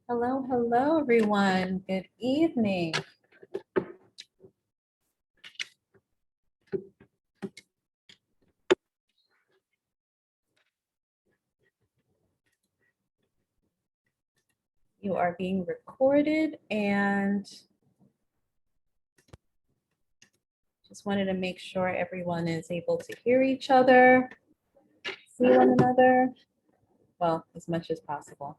Hello, hello, everyone. Good evening. You are being recorded and just wanted to make sure everyone is able to hear each other, see one another, well, as much as possible.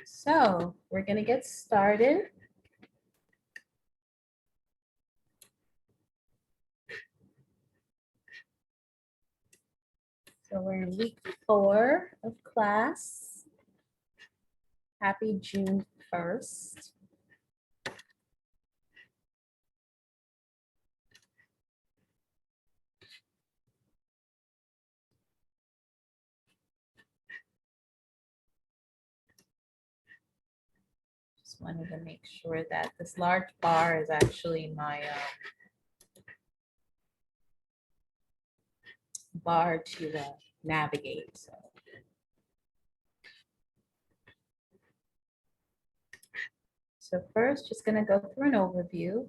So we're going to get started. So we're in week 4 of class. Happy June 1st. Just wanted to make sure that this large bar is actually my bar to navigate. So first, just going to go through an overview.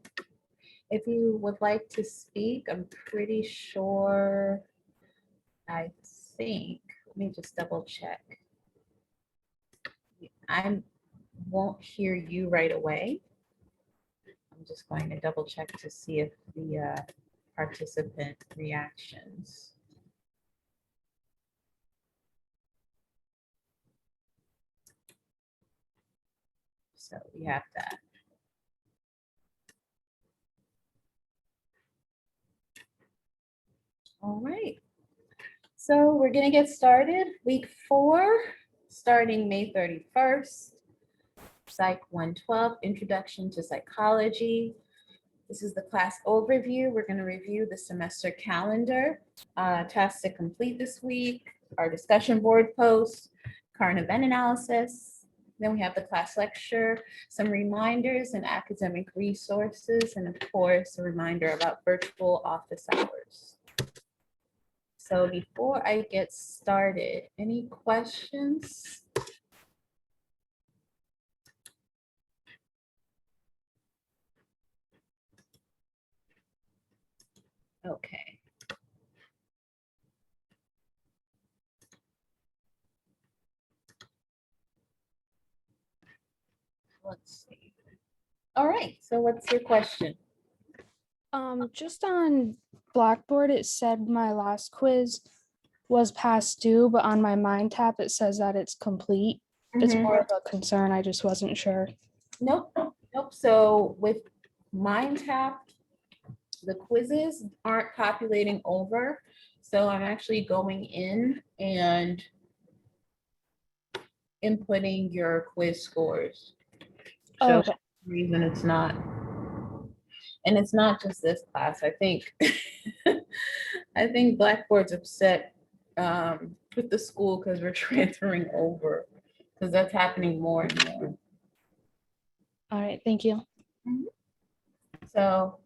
If you would like to speak, I'm pretty sure, I think, let me just double check. I won't hear you right away. I'm just going to double check to see if the participant reactions. So we have that. All right. So we're going to get started. Week 4, starting May 31st. Psych 112, Introduction to Psychology. This is the class overview. We're going to review the semester calendar, tasks to complete this week, our discussion board posts, current event analysis. Then we have the class lecture, some reminders and academic resources, and of course, a reminder about virtual office hours. So before I get started, any questions? Okay. Let's see. All right, so what's your question? Just on Blackboard, it said my last quiz was past due, but on my Mind Tap, it says that it's complete. It's more of a concern. I just wasn't sure. Nope, nope. So with MindTap, the quizzes aren't populating over. So I'm actually going in and inputting your quiz scores. So Okay. for some reason it's not. And it's not just this class. I think I think Blackboard's upset with the school because we're transferring over, because that's happening more and more. All right. Thank you. So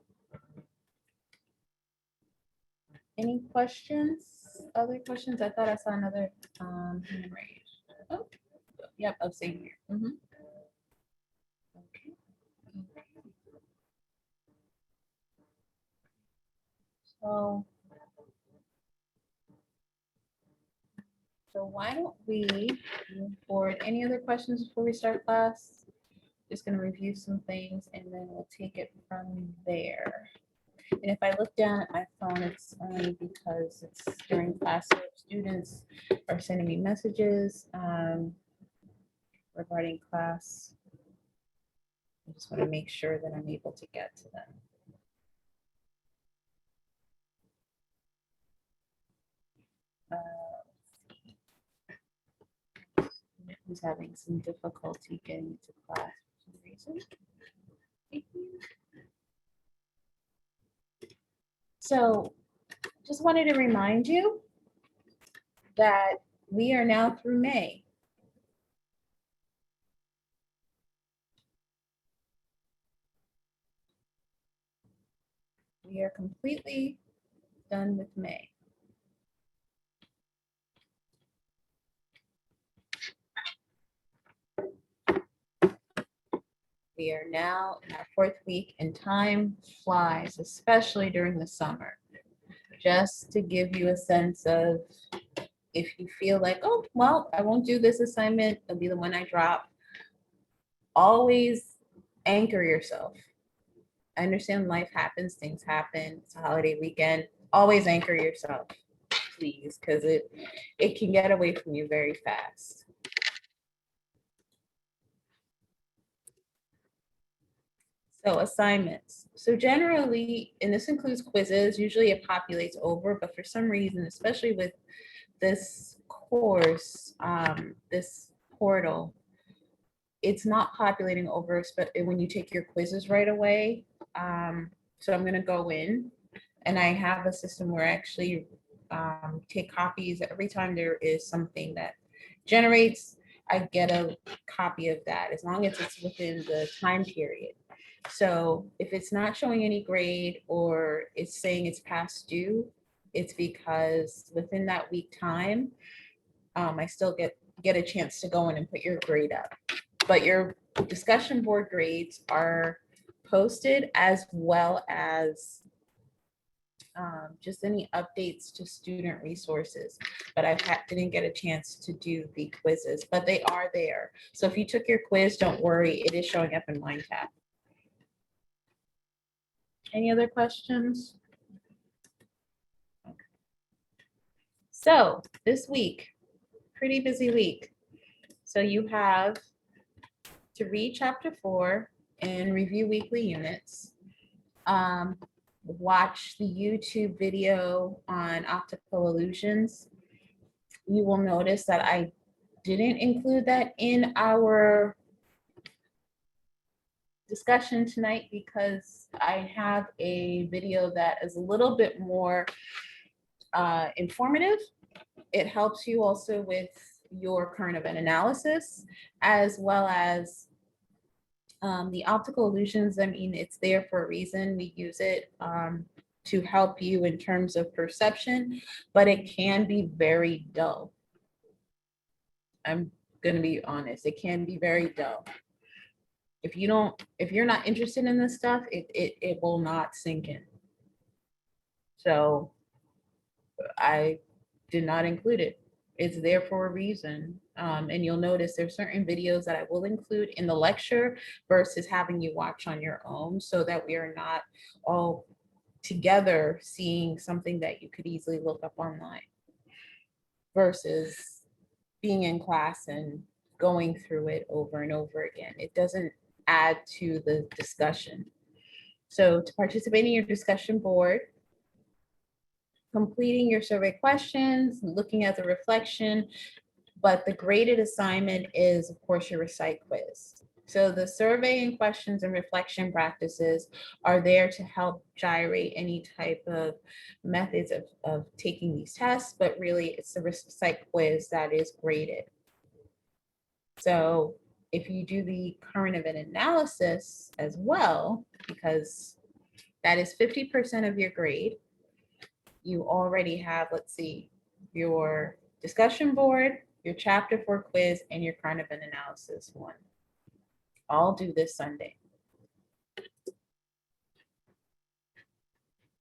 any questions? Other questions? I thought I saw another hand raised. Oh, yep, I've seen here. Okay. So why don't we move forward? Any other questions before we start class? Just gonna review some things and then we'll take it from there. And if I look down at my phone, it's only because it's during class, so students are sending me messages regarding class. I just want to make sure that I'm able to get to them. Who's having some difficulty getting to class for some reason. So just wanted to remind you that we are now through May. We are completely done with May. We are now in our fourth week and time flies, especially during the summer. Just to give you a sense of if you feel like, oh, well, I won't do this assignment, it'll be the one I drop. Always anchor yourself. I understand life happens, things happen, it's a holiday weekend. Always anchor yourself, please, because it can get away from you very fast. So assignments. So generally, and this includes quizzes, usually it populates over, but for some reason, especially with this course, this portal, it's not populating over, but when you take your quizzes right away. So I'm gonna go in and I have a system where I actually take copies every time there is something that generates, I get a copy of that as long as it's within the time period. So if it's not showing any grade or it's saying it's past due, it's because within that week time, I still get a chance to go in and put your grade up. But your discussion board grades are posted as well as just any updates to student resources. But didn't get a chance to do the quizzes, but they are there. So if you took your quiz, don't worry, it is showing up in MindTap. Any other questions? Okay. So this week, pretty busy week. So you have to read chapter 4 and review weekly units. Watch the YouTube video on optical illusions. You will notice that I didn't include that in our discussion tonight because I have a video that is a little bit more informative. It helps you also with your current event analysis, as well as the optical illusions. I mean, it's there for a reason. We use it to help you in terms of perception, but it can be very dull. I'm going to be honest, it can be very dull. If you're not interested in this stuff, it will not sink in. So I did not include it. It's there for a reason. And you'll notice there's certain videos that I will include in the lecture versus having you watch on your own so that we are not all together seeing something that you could easily look up online versus being in class and going through it over and over again. It doesn't add to the discussion. So to participate in your discussion board, completing your survey questions, looking at the reflection, but the graded assignment is, of course, your recite quiz. So the survey and questions and reflection practices are there to help gyrate any type of methods of taking these tests, but really it's the recite quiz that is graded. So if you do the current event analysis as well, because that is 50% of your grade, you already have, let's see, your discussion board, your chapter 4 quiz, and your current event analysis one. All due this Sunday.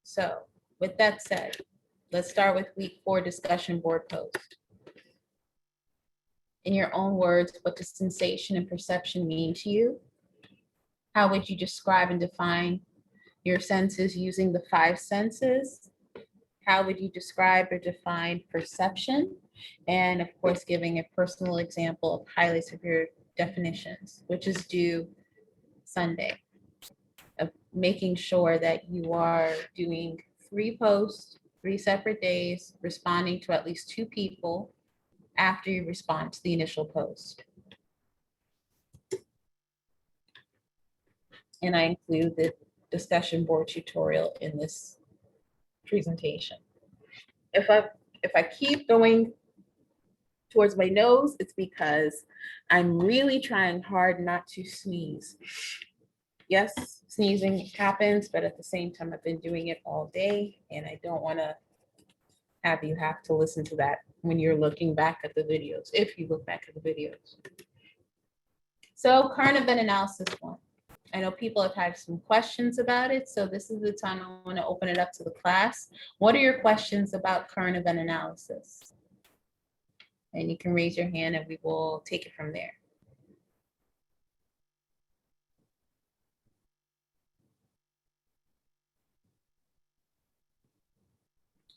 So with that said, let's start with week 4 discussion board post. In your own words, what does sensation and perception mean to you? How would you describe and define your senses using the five senses. How would you describe or define perception? And of course, giving a personal example of highly severe definitions, which is due Sunday. Of making sure that you are doing 3 posts, 3 separate days, responding to at least 2 people after you respond to the initial post. And I include the discussion board tutorial in this presentation. If I keep going towards my nose, it's because I'm really trying hard not to sneeze. Yes, sneezing happens, but at the same time, I've been doing it all day, and I don't want to have you have to listen to that when you're looking back at the videos, if you look back at the videos. So current event analysis 1. I know people have had some questions about it, so this is the time I want to open it up to the class. What are your questions about current event analysis? And you can raise your hand and we will take it from there.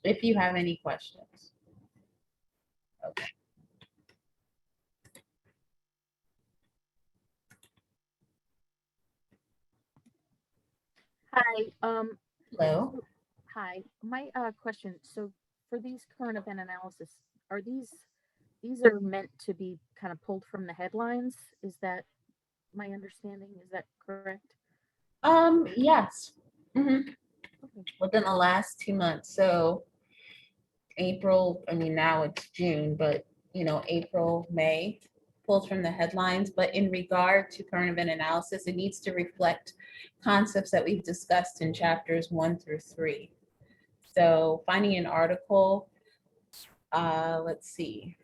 If you have any questions. Okay. Hi, Hello. hi. My question, so for these current event analysis, are these are meant to be kind of pulled from the headlines? Is that my understanding? Is that correct? Yes. Mhm. Okay. Within the last 2 months. So April, I mean, now it's June, but April, May, pulled from the headlines. But in regard to current event analysis, it needs to reflect concepts that we've discussed in chapters 1 through 3. So finding an article, let's see.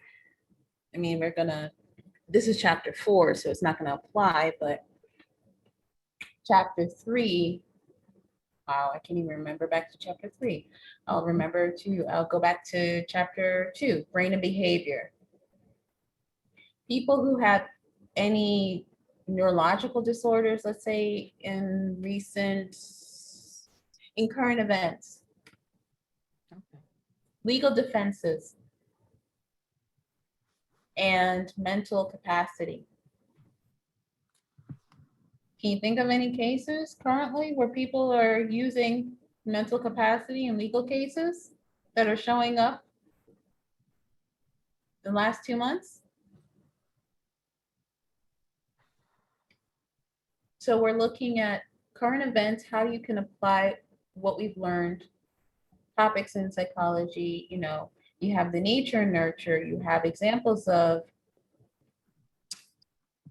I mean, this is chapter 4, so it's not gonna apply, but chapter 3, wow, I can't even remember back to chapter 3. I'll go back to chapter 2, brain and behavior. People who have any neurological disorders, let's say in current events, Okay. legal defenses, and mental capacity. Can you think of any cases currently where people are using mental capacity in legal cases that are showing up in the last 2 months? So we're looking at current events, how you can apply what we've learned, topics in psychology. You have the nature and nurture, you have examples of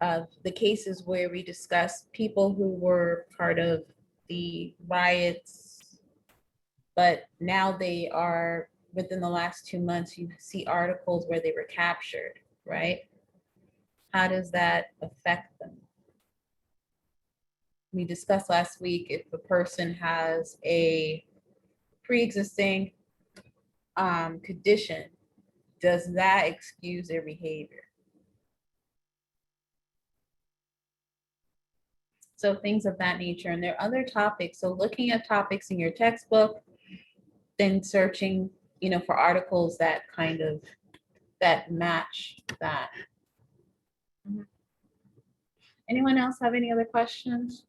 the cases where we discuss people who were part of the riots, but now they are, within the last 2 months, you see articles where they were captured, right? How does that affect them? We discussed last week, if a person has a pre-existing condition, does that excuse their behavior? So things of that nature. And there are other topics. So looking at topics in your textbook, then searching, for articles that match that. Anyone else have any other questions?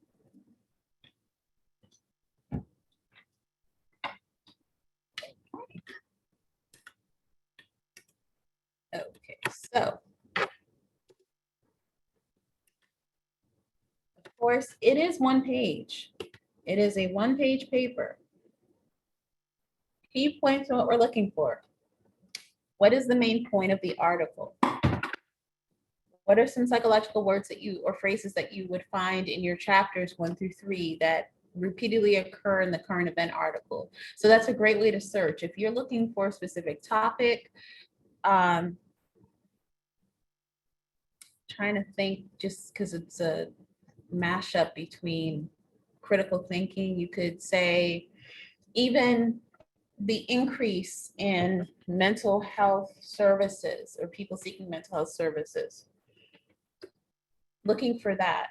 Okay, so of course, it is 1 page. It is a 1-page paper. Key points are what we're looking for. What is the main point of the article? What are some psychological words or phrases that you would find in your chapters 1 through 3 that repeatedly occur in the current event article? So that's a great way to search. If you're looking for a specific topic, trying to think, just because it's a mashup between critical thinking, you could say even the increase in mental health services or people seeking mental health services. Looking for that.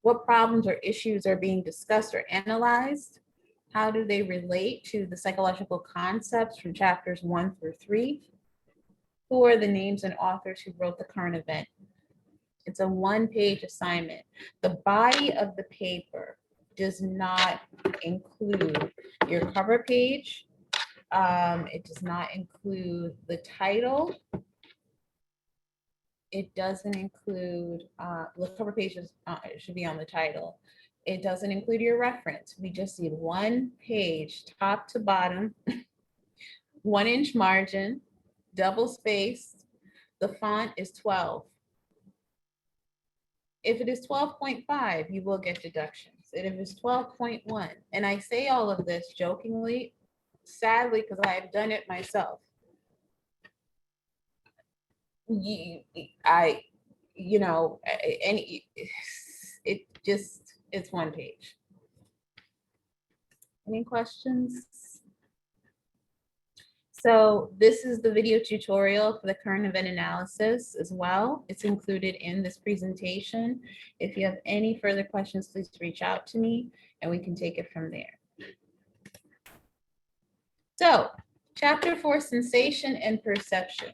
What problems or issues are being discussed or analyzed? How do they relate to the psychological concepts from chapters 1 through 3? Who are the names and authors who wrote the current event? It's a one-page assignment. The body of the paper does not include your cover page. It does not include the title. It doesn't include, the cover pages it should be on the title. It doesn't include your reference. We just need one page, top to bottom, 1-inch margin, double spaced. The font is 12. If it is 12.5, you will get deductions. And if it's 12.1, and I say all of this jokingly, sadly, because I've done it myself. It's one page. Any questions? So this is the video tutorial for the current event analysis as well. It's included in this presentation. If you have any further questions, please reach out to me and we can take it from there. So, chapter 4, sensation and perception.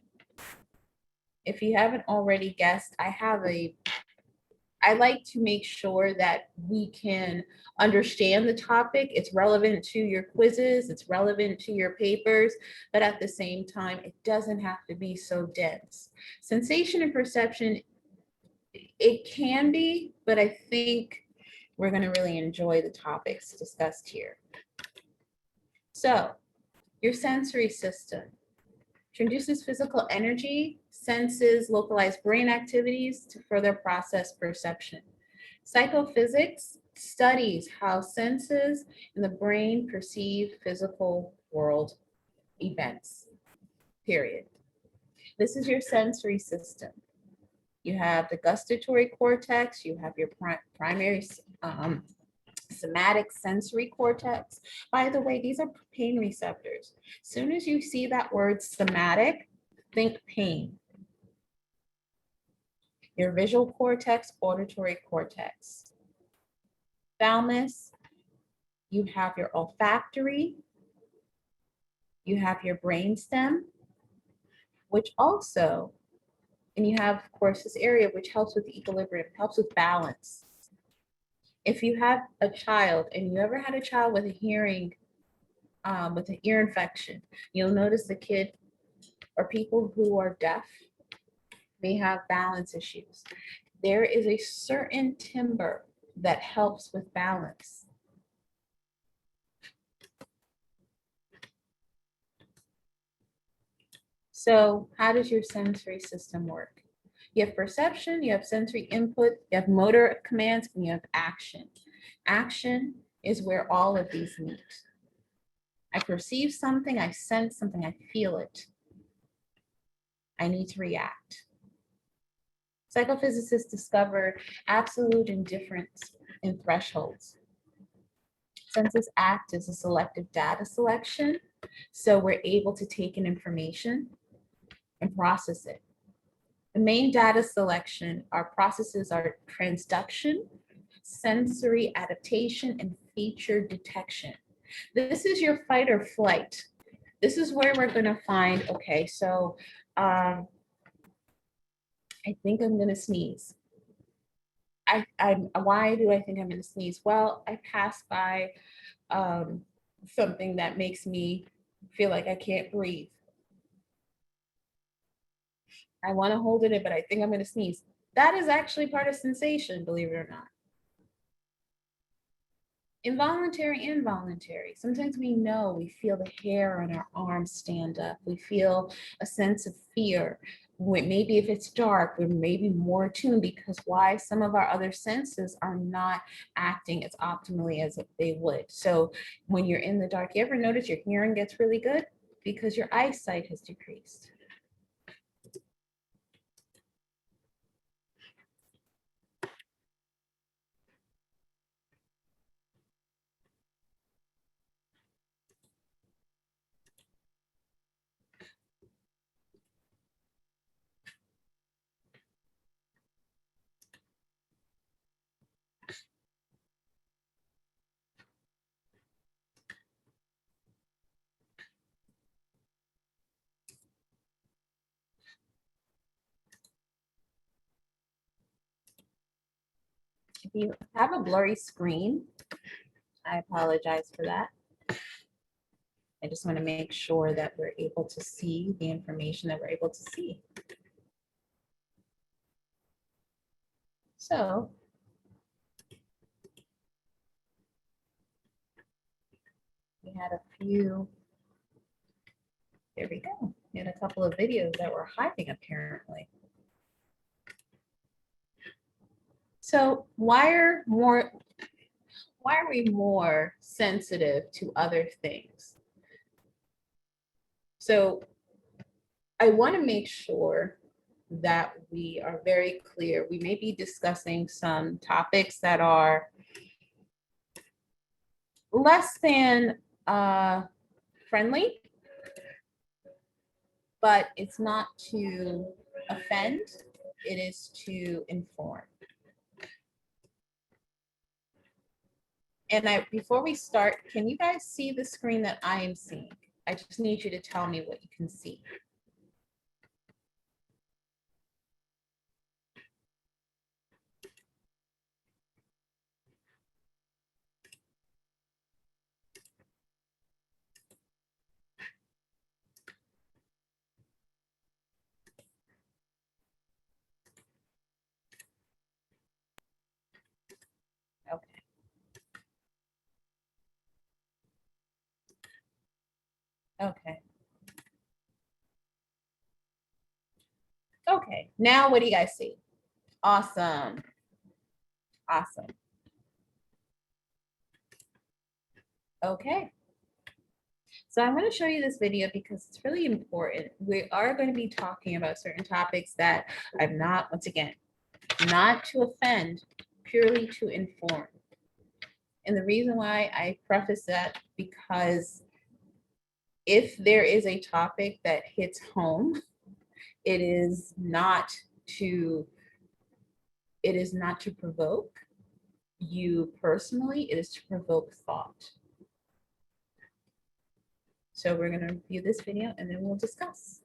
If you haven't already guessed, I like to make sure that we can understand the topic. It's relevant to your quizzes, it's relevant to your papers, but at the same time, it doesn't have to be so dense. Sensation and perception, it can be, but I think we're going to really enjoy the topics discussed here. So, your sensory system introduces physical energy, senses, localized brain activities to further process perception. Psychophysics studies how senses in the brain perceive physical world events, period. This is your sensory system. You have the gustatory cortex, you have your primary somatic sensory cortex. By the way, these are pain receptors. As soon as you see that word somatic, think pain. Your visual cortex, auditory cortex. Thalamus, you have your olfactory, you have your brainstem, which also, and you have, of course, this area which helps with equilibrium, helps with balance. If you have a child and you ever had a child with a hearing, with an ear infection, you'll notice the kid or people who are deaf may have balance issues. There is a certain timbre that helps with balance. So how does your sensory system work? You have perception, you have sensory input, you have motor commands, and you have action. Action is where all of these meet. I perceive something, I sense something, I feel it. I need to react. Psychophysicists discovered absolute indifference in thresholds. Senses act as a selective data selection, so we're able to take in information and process it. The main data selection, our processes are transduction, sensory adaptation, and feature detection. This is your fight or flight. This is where we're gonna find, okay, so I think I'm gonna sneeze. Why do I think I'm gonna sneeze? Well, I passed by something that makes me feel like I can't breathe. I want to hold it in, but I think I'm going to sneeze. That is actually part of sensation, believe it or not. Involuntary, involuntary. Sometimes we know, we feel the hair on our arms stand up. We feel a sense of fear. Maybe if it's dark, we're maybe more attuned because why? Some of our other senses are not acting as optimally as they would. So when you're in the dark, you ever notice your hearing gets really good? Because your eyesight has decreased. If you have a blurry screen, I apologize for that. I just want to make sure that we're able to see the information that we're able to see. So we had a few, there we go. We had a couple of videos that were hiding apparently. So why are we more sensitive to other things? So I want to make sure that we are very clear. We may be discussing some topics that are less than friendly, but it's not to offend, it is to inform. And before we start, can you guys see the screen that I am seeing? I just need you to tell me what you can see. Okay. Okay. Okay, now what do you guys see? Awesome. Awesome. Okay. So I'm going to show you this video because it's really important. We are going to be talking about certain topics that I'm not, once again, not to offend, purely to inform. And the reason why I preface that, because if there is a topic that hits home, it is not to provoke you personally, it is to provoke thought. So we're going to review this video and then we'll discuss.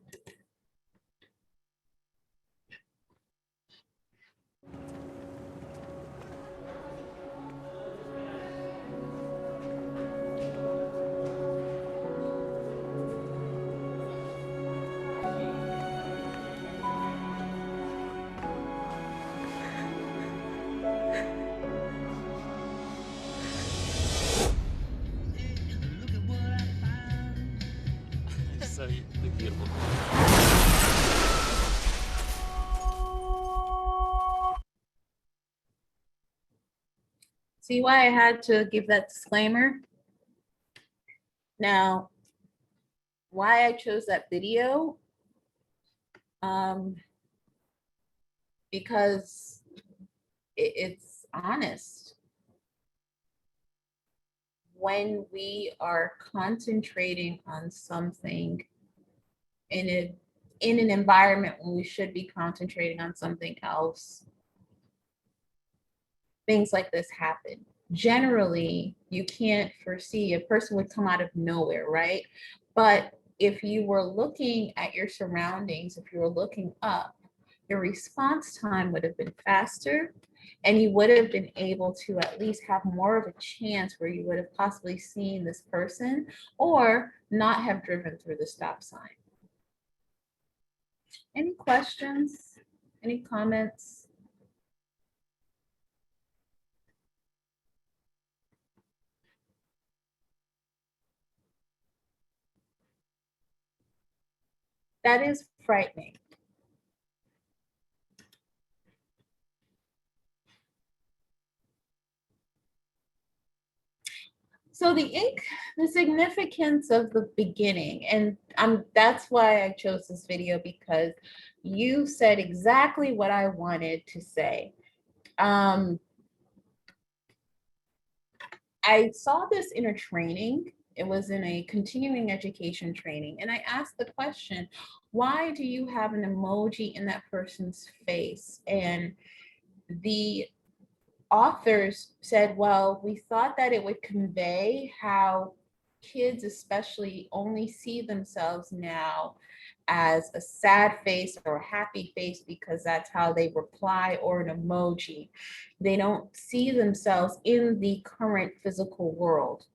So you look beautiful. See why I had to give that disclaimer? Now, why I chose that video? Because it's honest. When we are concentrating on something in an environment when we should be concentrating on something else, things like this happen. Generally, you can't foresee, a person would come out of nowhere, right? But if you were looking at your surroundings, if you were looking up, your response time would have been faster, and you would have been able to at least have more of a chance where you would have possibly seen this person or not have driven through the stop sign. Any questions? Any comments? That is frightening. So the significance of the beginning, and that's why I chose this video, because you said exactly what I wanted to say. I saw this in a training. It was in a continuing education training. And I asked the question, why do you have an emoji in that person's face? And the authors said, well, we thought that it would convey how kids especially only see themselves now as a sad face or a happy face because that's how they reply, or an emoji. They don't see themselves in the current physical world.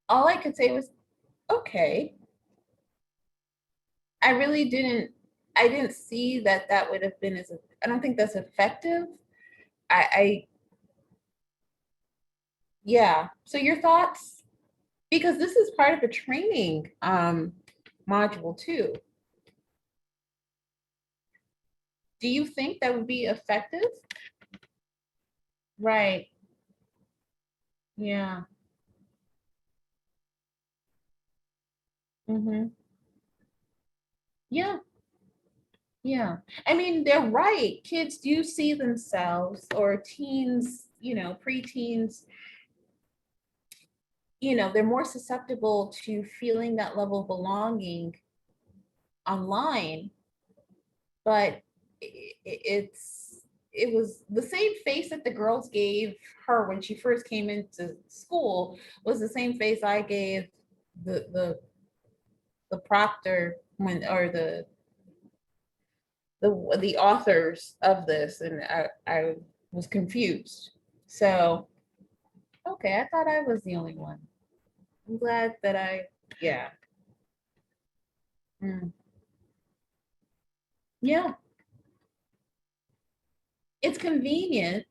All I could say was, okay. I really I didn't see that that would have been I don't think that's effective. I yeah. So your thoughts? Because this is part of a training module too. Do you think that would be effective? Right. Yeah. Mm-hmm. Yeah. Yeah. I mean, they're right. Kids do see themselves, or teens, preteens, they're more susceptible to feeling that level of belonging online, but it was the same face that the girls gave her when she first came into school was the same face I gave the proctor when, or the authors of this, and I was confused. So okay, I thought I was the only one. I'm glad that yeah. Mm. Yeah, it's convenient.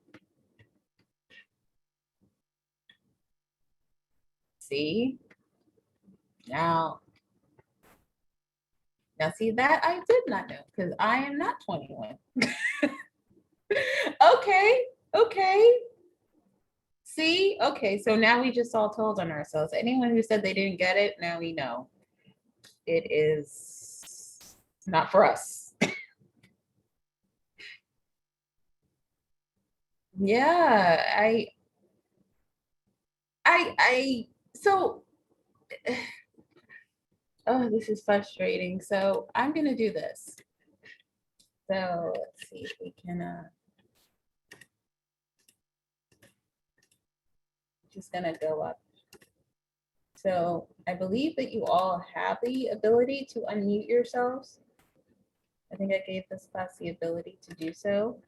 See, now see that I did not know, because I am not 21. Okay, okay. See, okay, so now we just all told on ourselves. Anyone who said they didn't get it, now we know. It is not for us. Yeah, so, oh, this is frustrating. So I'm gonna do this. So let's see if we can, just gonna go up. So I believe that you all have the ability to unmute yourselves. I think I gave this class the ability to do so.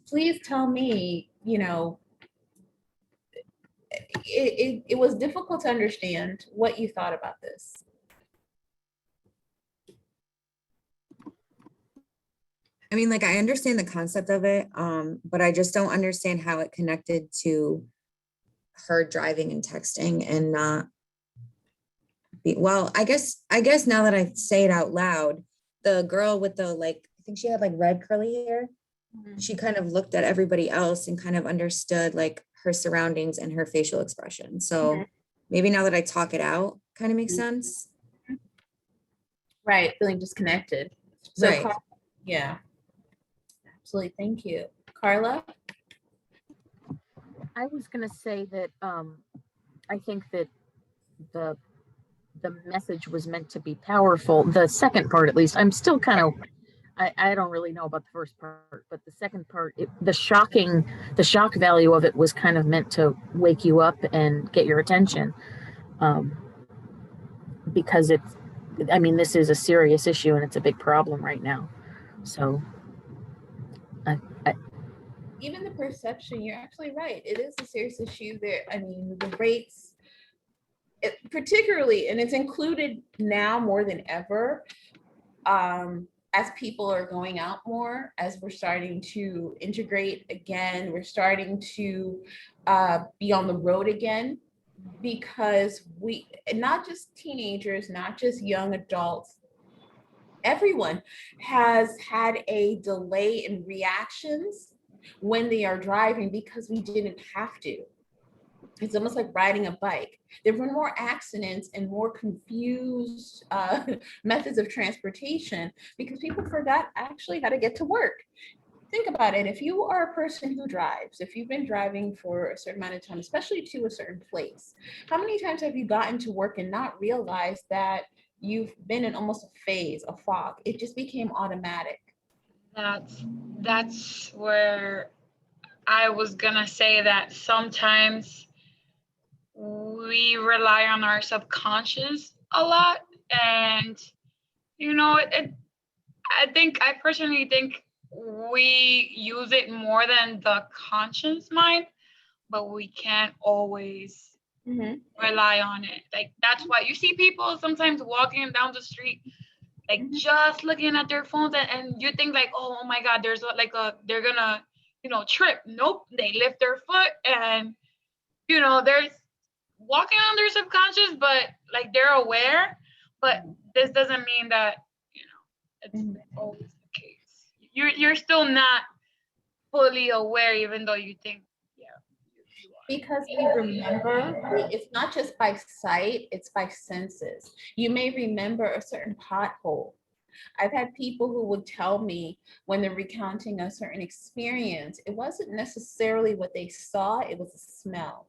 Please tell me, it was difficult to understand what you thought about this. I mean, like, I understand the concept of it, but I just don't understand how it connected to her driving and texting and not be, well, I guess now that I say it out loud, the girl with the, like, I think she had like red curly hair. She kind of looked at everybody else and kind of understood like her surroundings and her facial expression. So maybe now that I talk it out, kind of makes sense. Right, feeling disconnected. So Right. yeah, absolutely. Thank you. Carla? I was going to say that I think that the message was meant to be powerful. The second part, at least, I'm still kind of, I don't really know about the first part, but the second part, the shock value of it was kind of meant to wake you up and get your attention, because this is a serious issue and it's a big problem right now. So Even the perception, you're absolutely right. It is a serious issue there. I mean, the rates, particularly, and it's included now more than ever, as people are going out more, as we're starting to integrate again, we're starting to be on the road again, because not just teenagers, not just young adults, everyone has had a delay in reactions when they are driving because we didn't have to. It's almost like riding a bike. There were more accidents and more confused methods of transportation because people forgot actually how to get to work. Think about it. If you are a person who drives, if you've been driving for a certain amount of time, especially to a certain place, how many times have you gotten to work and not realized that you've been in almost a phase, a fog? It just became automatic. That's where I was gonna say that sometimes we rely on our subconscious a lot, and I personally think we use it more than the conscious mind, but we can't always rely on it. Like, that's why you see people sometimes walking down the street, like just looking at their phones, and you think like, oh my God, there's they're gonna, trip. Nope, they lift their foot, and there's walking on their subconscious, but like they're aware. But this doesn't mean that it's always the case. You're still not fully aware, even though you think, yeah, you are. Because we remember, it's not just by sight, it's by senses. You may remember a certain pothole. I've had people who would tell me when they're recounting a certain experience, it wasn't necessarily what they saw, it was a smell.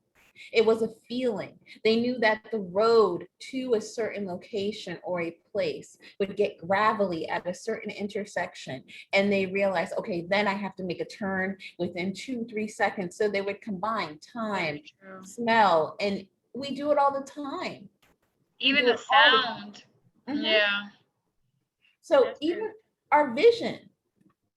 It was a feeling. They knew that the road to a certain location or a place would get gravelly at a certain intersection. And they realized, okay, then I have to make a turn within 2-3 seconds. So they would combine time, smell, and we do it all the time. Even the sound. Yeah. So even our vision,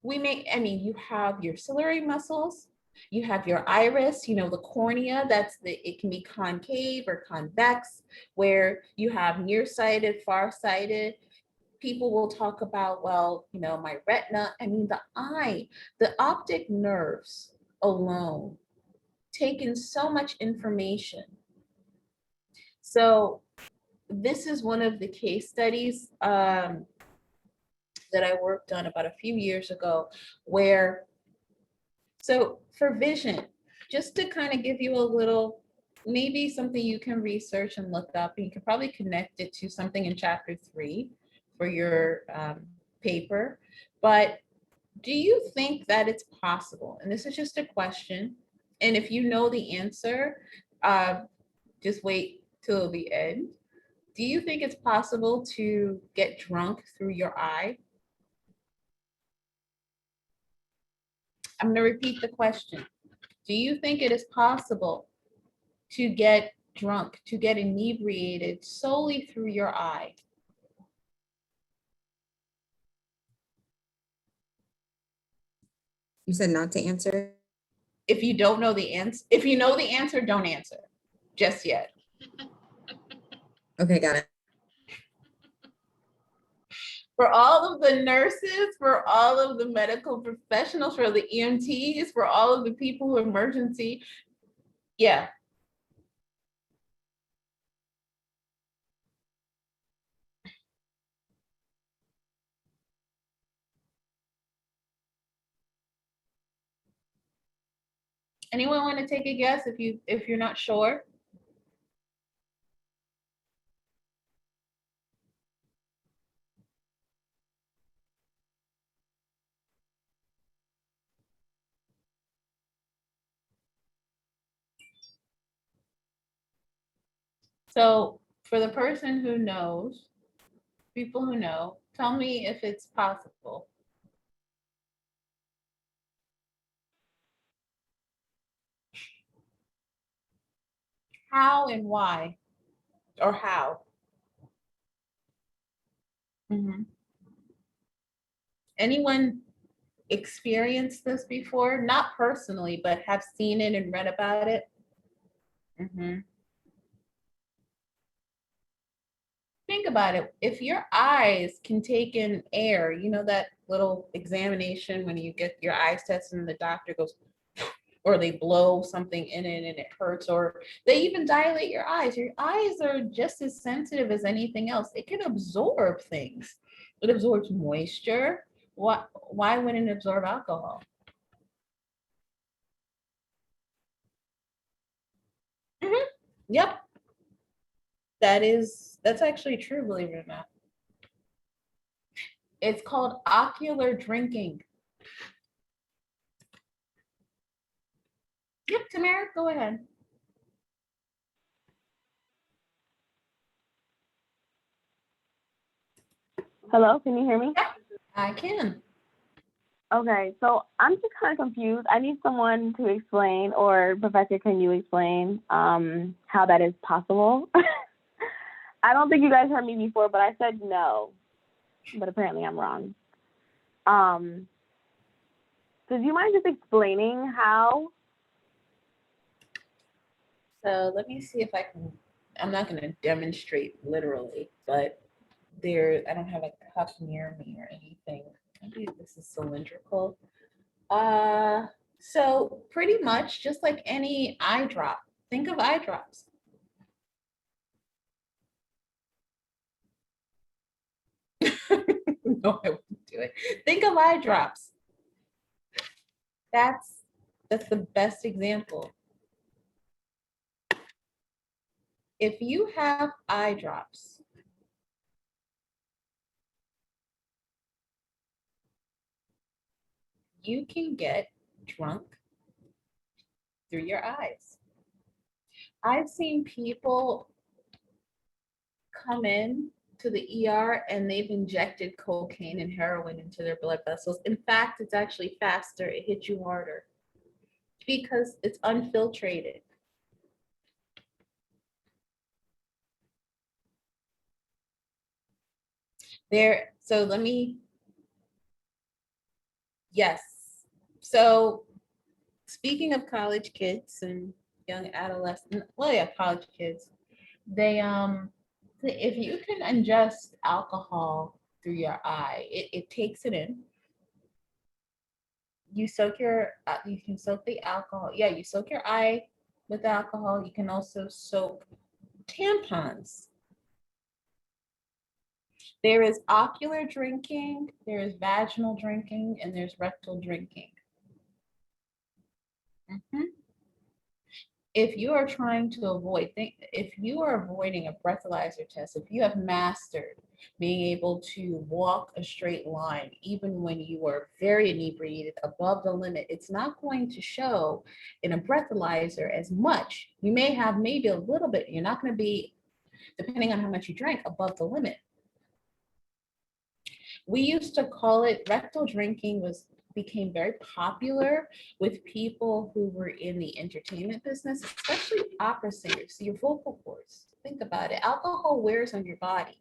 you have your ciliary muscles, you have your iris, the cornea, it can be concave or convex, where you have nearsighted, farsighted. People will talk about, well, my retina. The eye, the optic nerves alone take in so much information. So this is one of the case studies that I worked on about a few years ago, so for vision, just to kind of give you a little, maybe something you can research and look up, and you can probably connect it to something in chapter 3 for your paper. But do you think that it's possible? And this is just a question. And if you know the answer, just wait till the end. Do you think it's possible to get drunk through your eye? I'm going to repeat the question. Do you think it is possible to get drunk, to get inebriated solely through your eye? You said not to answer? If you don't know the answer, if you know the answer, don't answer just yet. Okay, got it. For all of the nurses, for all of the medical professionals, for the EMTs, for all of the people who are emergency, yeah. Anyone want to take a guess if you're not sure? So for the person who knows, people who know, tell me if it's possible. How and why, or how? Anyone experienced this before? Not personally, but have seen it and read about it? Think about it. If your eyes can take in air, that little examination when you get your eyes tested and the doctor goes, or they blow something in it and it hurts, or they even dilate your eyes. Your eyes are just as sensitive as anything else. It can absorb things. It absorbs moisture. Why wouldn't it absorb alcohol? Yep. That's actually true, believe it or not. It's called ocular drinking. Yep, Tamara, go ahead. Hello, can you hear me? Yeah, I can. Okay, so I'm just kind of confused. I need someone to explain, or Professor, can you explain how that is possible? I don't think you guys heard me before, but I said no, but apparently I'm wrong. So do you mind just explaining how? So let me see if I can, I'm not going to demonstrate literally, but I don't have a cup near me or anything. Maybe this is cylindrical. So pretty much just like any eye drop, think of eye drops. No, I wouldn't do it. Think of eye drops. That's the best example. If you have eye drops, you can get drunk through your eyes. I've seen people come in to the ER and they've injected cocaine and heroin into their blood vessels. In fact, it's actually faster. It hits you harder because it's unfiltrated. So let me, yes. So speaking of college kids and young adolescents, well, yeah, college kids, they, if you can ingest alcohol through your eye, it takes it in. You can soak the alcohol. Yeah, you soak your eye with alcohol. You can also soak tampons. There is ocular drinking, there is vaginal drinking, and there's rectal drinking. If you are trying to avoid, if you are avoiding a breathalyzer test, if you have mastered being able to walk a straight line, even when you are very inebriated above the limit, it's not going to show in a breathalyzer as much. You may have maybe a little bit, you're not going to be, depending on how much you drank, above the limit. We used to call it, rectal drinking became very popular with people who were in the entertainment business, especially opera singers. So your vocal cords, think about it. Alcohol wears on your body.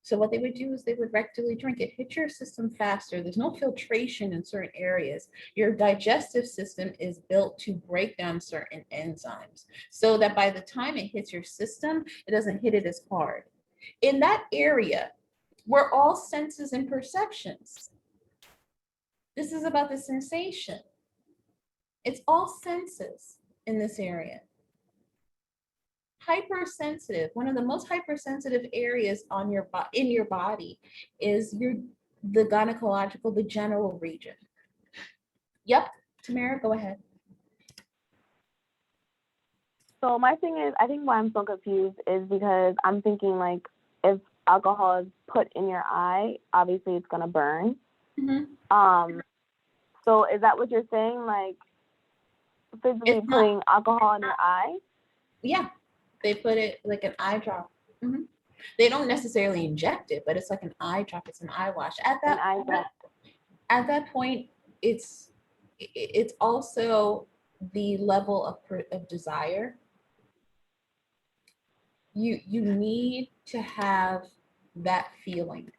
So what they would do is they would rectally drink it, hit your system faster. There's no filtration in certain areas. Your digestive system is built to break down certain enzymes so that by the time it hits your system, it doesn't hit it as hard. In that area, we're all senses and perceptions. This is about the sensation. It's all senses in this area. Hypersensitive, one of the most hypersensitive areas in your body is the gynecological, the genital region. Yep, Tamara, go ahead. So my thing is, I think why I'm so confused is because I'm thinking like if alcohol is put in your eye, obviously it's gonna burn. So is that what you're saying? Like physically putting alcohol in your eye? Yeah, they put it like an eye drop. They don't necessarily inject it, but it's like an eye drop. It's an eye wash. At that point, it's also the level of desire. You need to have that feeling.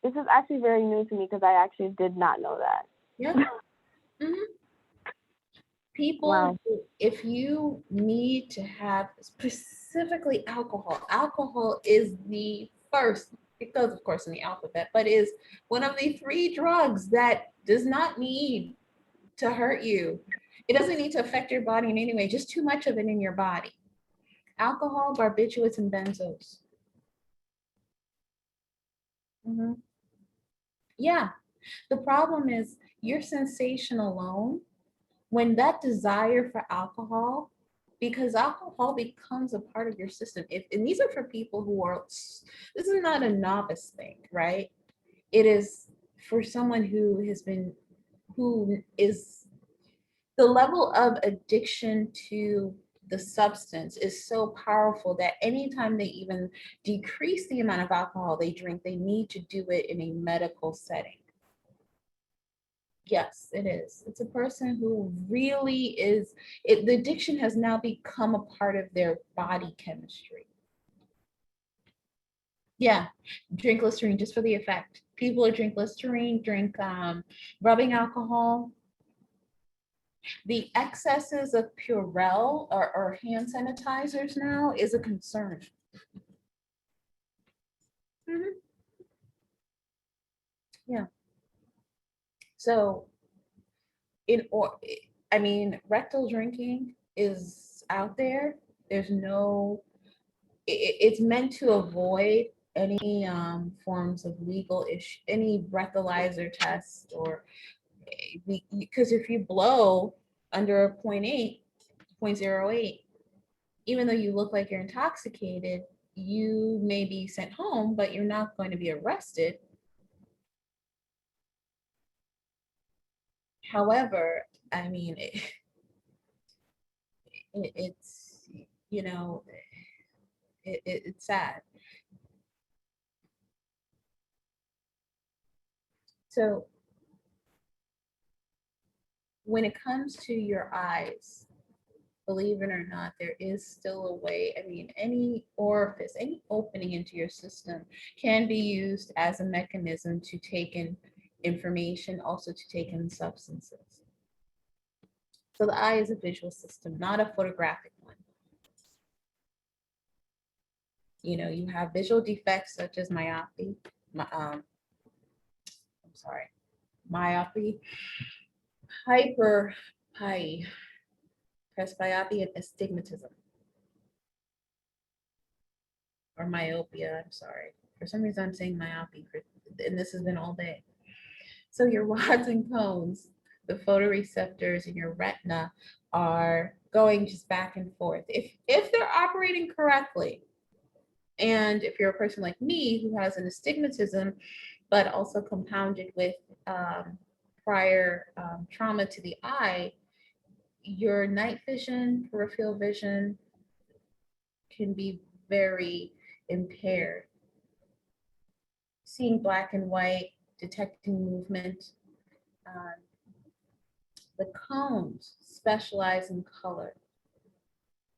This is actually very new to me because I actually did not know that. Yeah. People, wow. If you need to have specifically alcohol is the first, it goes of course in the alphabet, but is one of the 3 drugs that does not need to hurt you. It doesn't need to affect your body in any way, just too much of it in your body. Alcohol, barbiturates, and benzos. Yeah, the problem is your sensation alone, when that desire for alcohol, because alcohol becomes a part of your system. And these are for people this is not a novice thing, right? It is for someone who is, the level of addiction to the substance is so powerful that anytime they even decrease the amount of alcohol they drink, they need to do it in a medical setting. Yes, it is. It's a person who really is, the addiction has now become a part of their body chemistry. Yeah, drink Listerine just for the effect. People who drink Listerine, drink rubbing alcohol. The excesses of Purell or hand sanitizers now is a concern. Mhm. Yeah. So I mean, rectal drinking is out there. There's no, it's meant to avoid any forms of legal issue, any breathalyzer test, or because if you blow under a 0.8, 0.08, even though you look like you're intoxicated, you may be sent home, but you're not going to be arrested. However, I mean, it's, you know, it's sad. So when it comes to your eyes, believe it or not, there is still a way. I mean, any orifice, any opening into your system can be used as a mechanism to take in information, also to take in substances. So the eye is a visual system, not a photographic one. You know, you have visual defects such as myopia, presbyopia, and astigmatism. Or myopia, I'm sorry. For some reason I'm saying myopia, and this has been all day. So your rods and cones, the photoreceptors in your retina are going just back and forth. If they're operating correctly, and if you're a person like me who has an astigmatism, but also compounded with prior trauma to the eye, your night vision, peripheral vision can be very impaired. Seeing black and white, detecting movement. The cones specialize in color.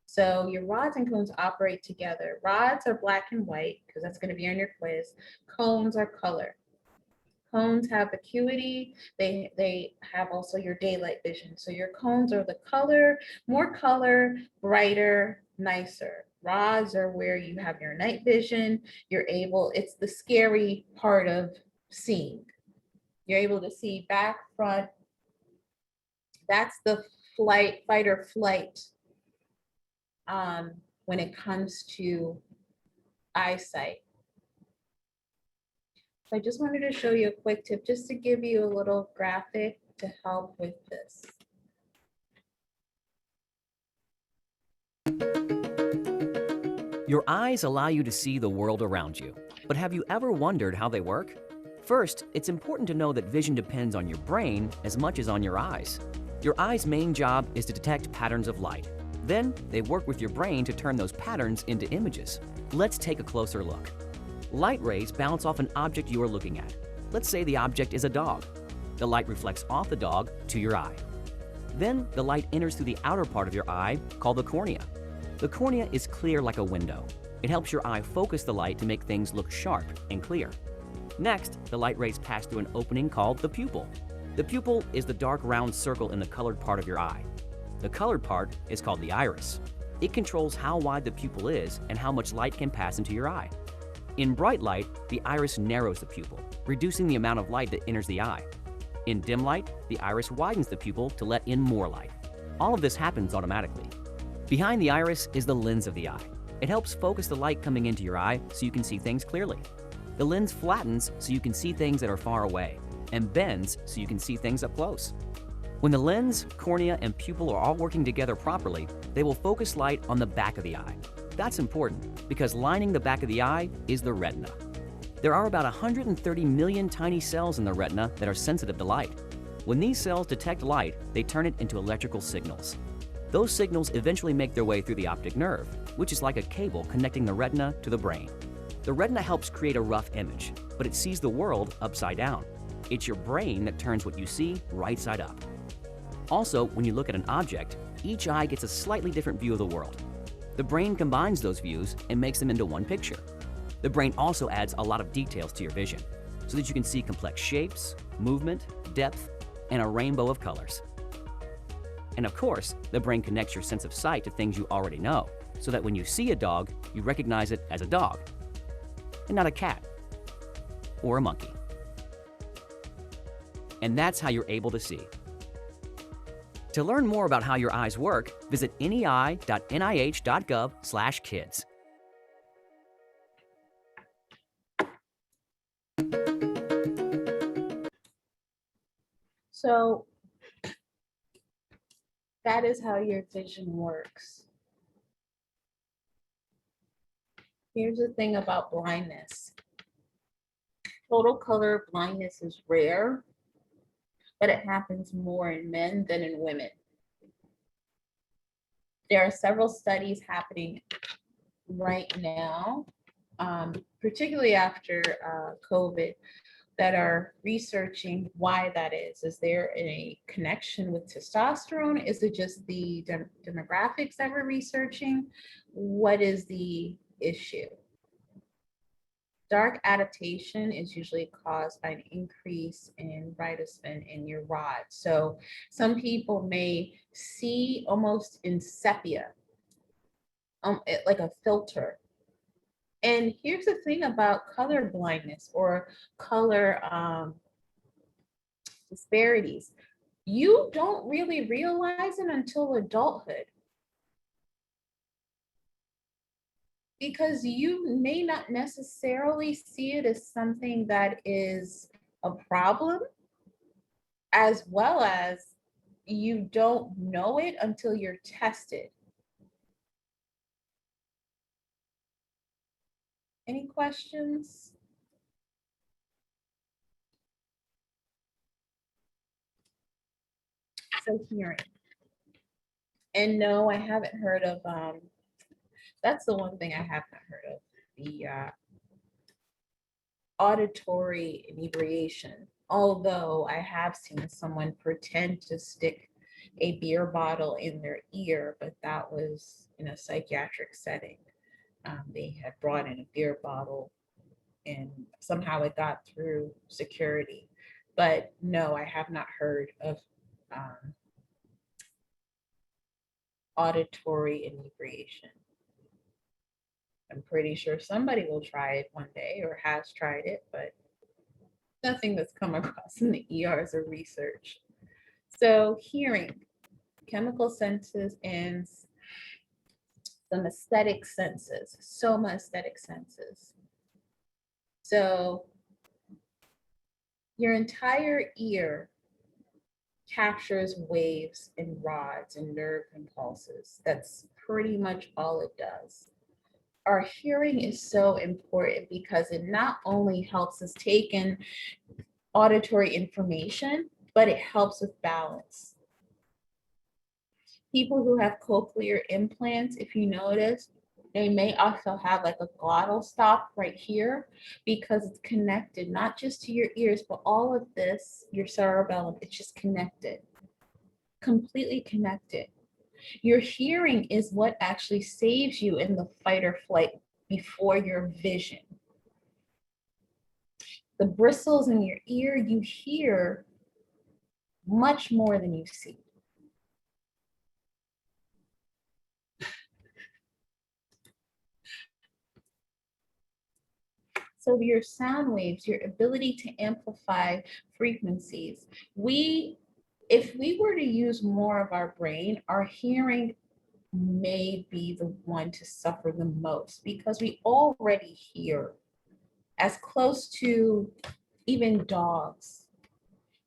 So your rods and cones operate together. Rods are black and white, because that's going to be on your quiz. Cones are color. Cones have acuity. They have also your daylight vision. So your cones are the color, more color, brighter, nicer. Rods are where you have your night vision. It's the scary part of seeing. You're able to see back, front. That's the fight or flight when it comes to eyesight. So I just wanted to show you a quick tip just to give you a little graphic to help with this. Your eyes allow you to see the world around you, but have you ever wondered how they work? First, it's important to know that vision depends on your brain as much as on your eyes. Your eye's main job is to detect patterns of light. Then, they work with your brain to turn those patterns into images. Let's take a closer look. Light rays bounce off an object you are looking at. Let's say the object is a dog. The light reflects off the dog to your eye. Then, the light enters through the outer part of your eye, called the cornea. The cornea is clear like a window. It helps your eye focus the light to make things look sharp and clear. Next, the light rays pass through an opening called the pupil. The pupil is the dark round circle in the colored part of your eye. The colored part is called the iris. It controls how wide the pupil is and how much light can pass into your eye. In bright light, the iris narrows the pupil, reducing the amount of light that enters the eye. In dim light, the iris widens the pupil to let in more light. All of this happens automatically. Behind the iris is the lens of the eye. It helps focus the light coming into your eye so you can see things clearly. The lens flattens so you can see things that are far away, and bends so you can see things up close. When the lens, cornea, and pupil are all working together properly, they will focus light on the back of the eye. That's important because lining the back of the eye is the retina. There are about 130 million tiny cells in the retina that are sensitive to light. When these cells detect light, they turn it into electrical signals. Those signals eventually make their way through the optic nerve, which is like a cable connecting the retina to the brain. The retina helps create a rough image, but it sees the world upside down. It's your brain that turns what you see right side up. Also, when you look at an object, each eye gets a slightly different view of the world. The brain combines those views and makes them into one picture. The brain also adds a lot of details to your vision, so that you can see complex shapes, movement, depth, and a rainbow of colors. And of course, the brain connects your sense of sight to things you already know, so that when you see a dog, you recognize it as a dog, and not a cat or a monkey. And that's how you're able to see. To learn more about how your eyes work, visit nei.nih.gov/kids. So that is how your vision works. Here's the thing about blindness. Total color blindness is rare, but it happens more in men than in women. There are several studies happening right now, particularly after COVID, that are researching why that is. Is there a connection with testosterone? Is it just the demographics that we're researching? What is the issue? Dark adaptation is usually caused by an increase in ribosome in your rod. So some people may see almost in sepia, like a filter. And here's the thing about color blindness or color disparities. You don't really realize it until adulthood, because you may not necessarily see it as something that is a problem, as well as you don't know it until you're tested. Any questions? So hearing. And no, I haven't heard of, that's the one thing I have not heard of, the auditory inebriation. Although I have seen someone pretend to stick a beer bottle in their ear, but that was in a psychiatric setting. They had brought in a beer bottle and somehow it got through security. But no, I have not heard of auditory inebriation. I'm pretty sure somebody will try it one day or has tried it, but nothing that's come across in the ERs or research. So hearing, chemical senses, and some aesthetic senses, soma aesthetic senses. So your entire ear captures waves and rods and nerve impulses. That's pretty much all it does. Our hearing is so important because it not only helps us take in auditory information, but it helps with balance. People who have cochlear implants, if you notice, they may also have like a glottal stop right here because it's connected not just to your ears, but all of this, your cerebellum, it's just connected, completely connected. Your hearing is what actually saves you in the fight or flight before your vision. The bristles in your ear, you hear much more than you see. So your sound waves, your ability to amplify frequencies. If we were to use more of our brain, our hearing may be the one to suffer the most because we already hear as close to even dogs.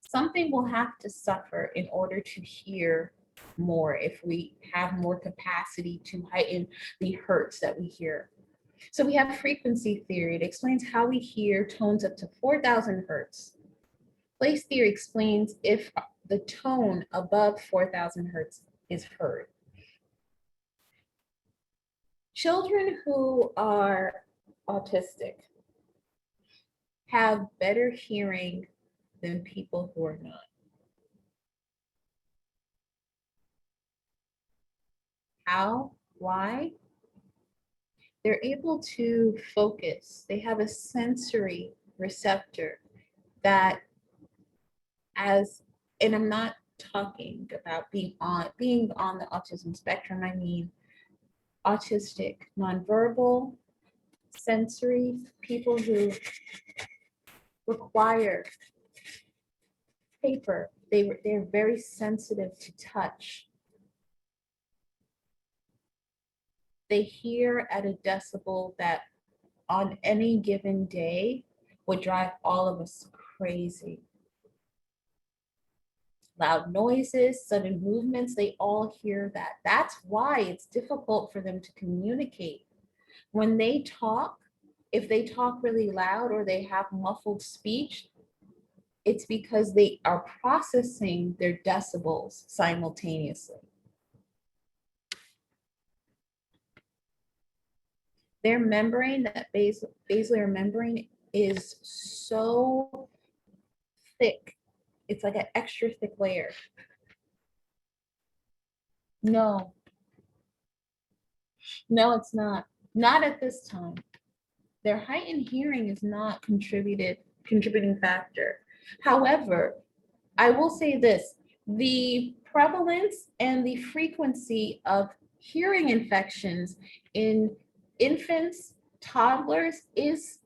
Something will have to suffer in order to hear more if we have more capacity to heighten the hertz that we hear. So we have frequency theory. It explains how we hear tones up to 4,000 hertz. Place theory explains if the tone above 4,000 hertz is heard. Children who are autistic have better hearing than people who are not. How? Why? They're able to focus. They have a sensory receptor that and I'm not talking about being on the autism spectrum. I mean autistic, nonverbal, sensory, people who require paper. They're very sensitive to touch. They hear at a decibel that on any given day would drive all of us crazy. Loud noises, sudden movements, they all hear that. That's why it's difficult for them to communicate. When they talk, if they talk really loud or they have muffled speech, it's because they are processing their decibels simultaneously. Their membrane, that basilar membrane, is so thick. It's like an extra thick layer. No, it's not. Not at this time. Their heightened hearing is not contributing factor. However, I will say this, the prevalence and the frequency of hearing infections in infants, toddlers is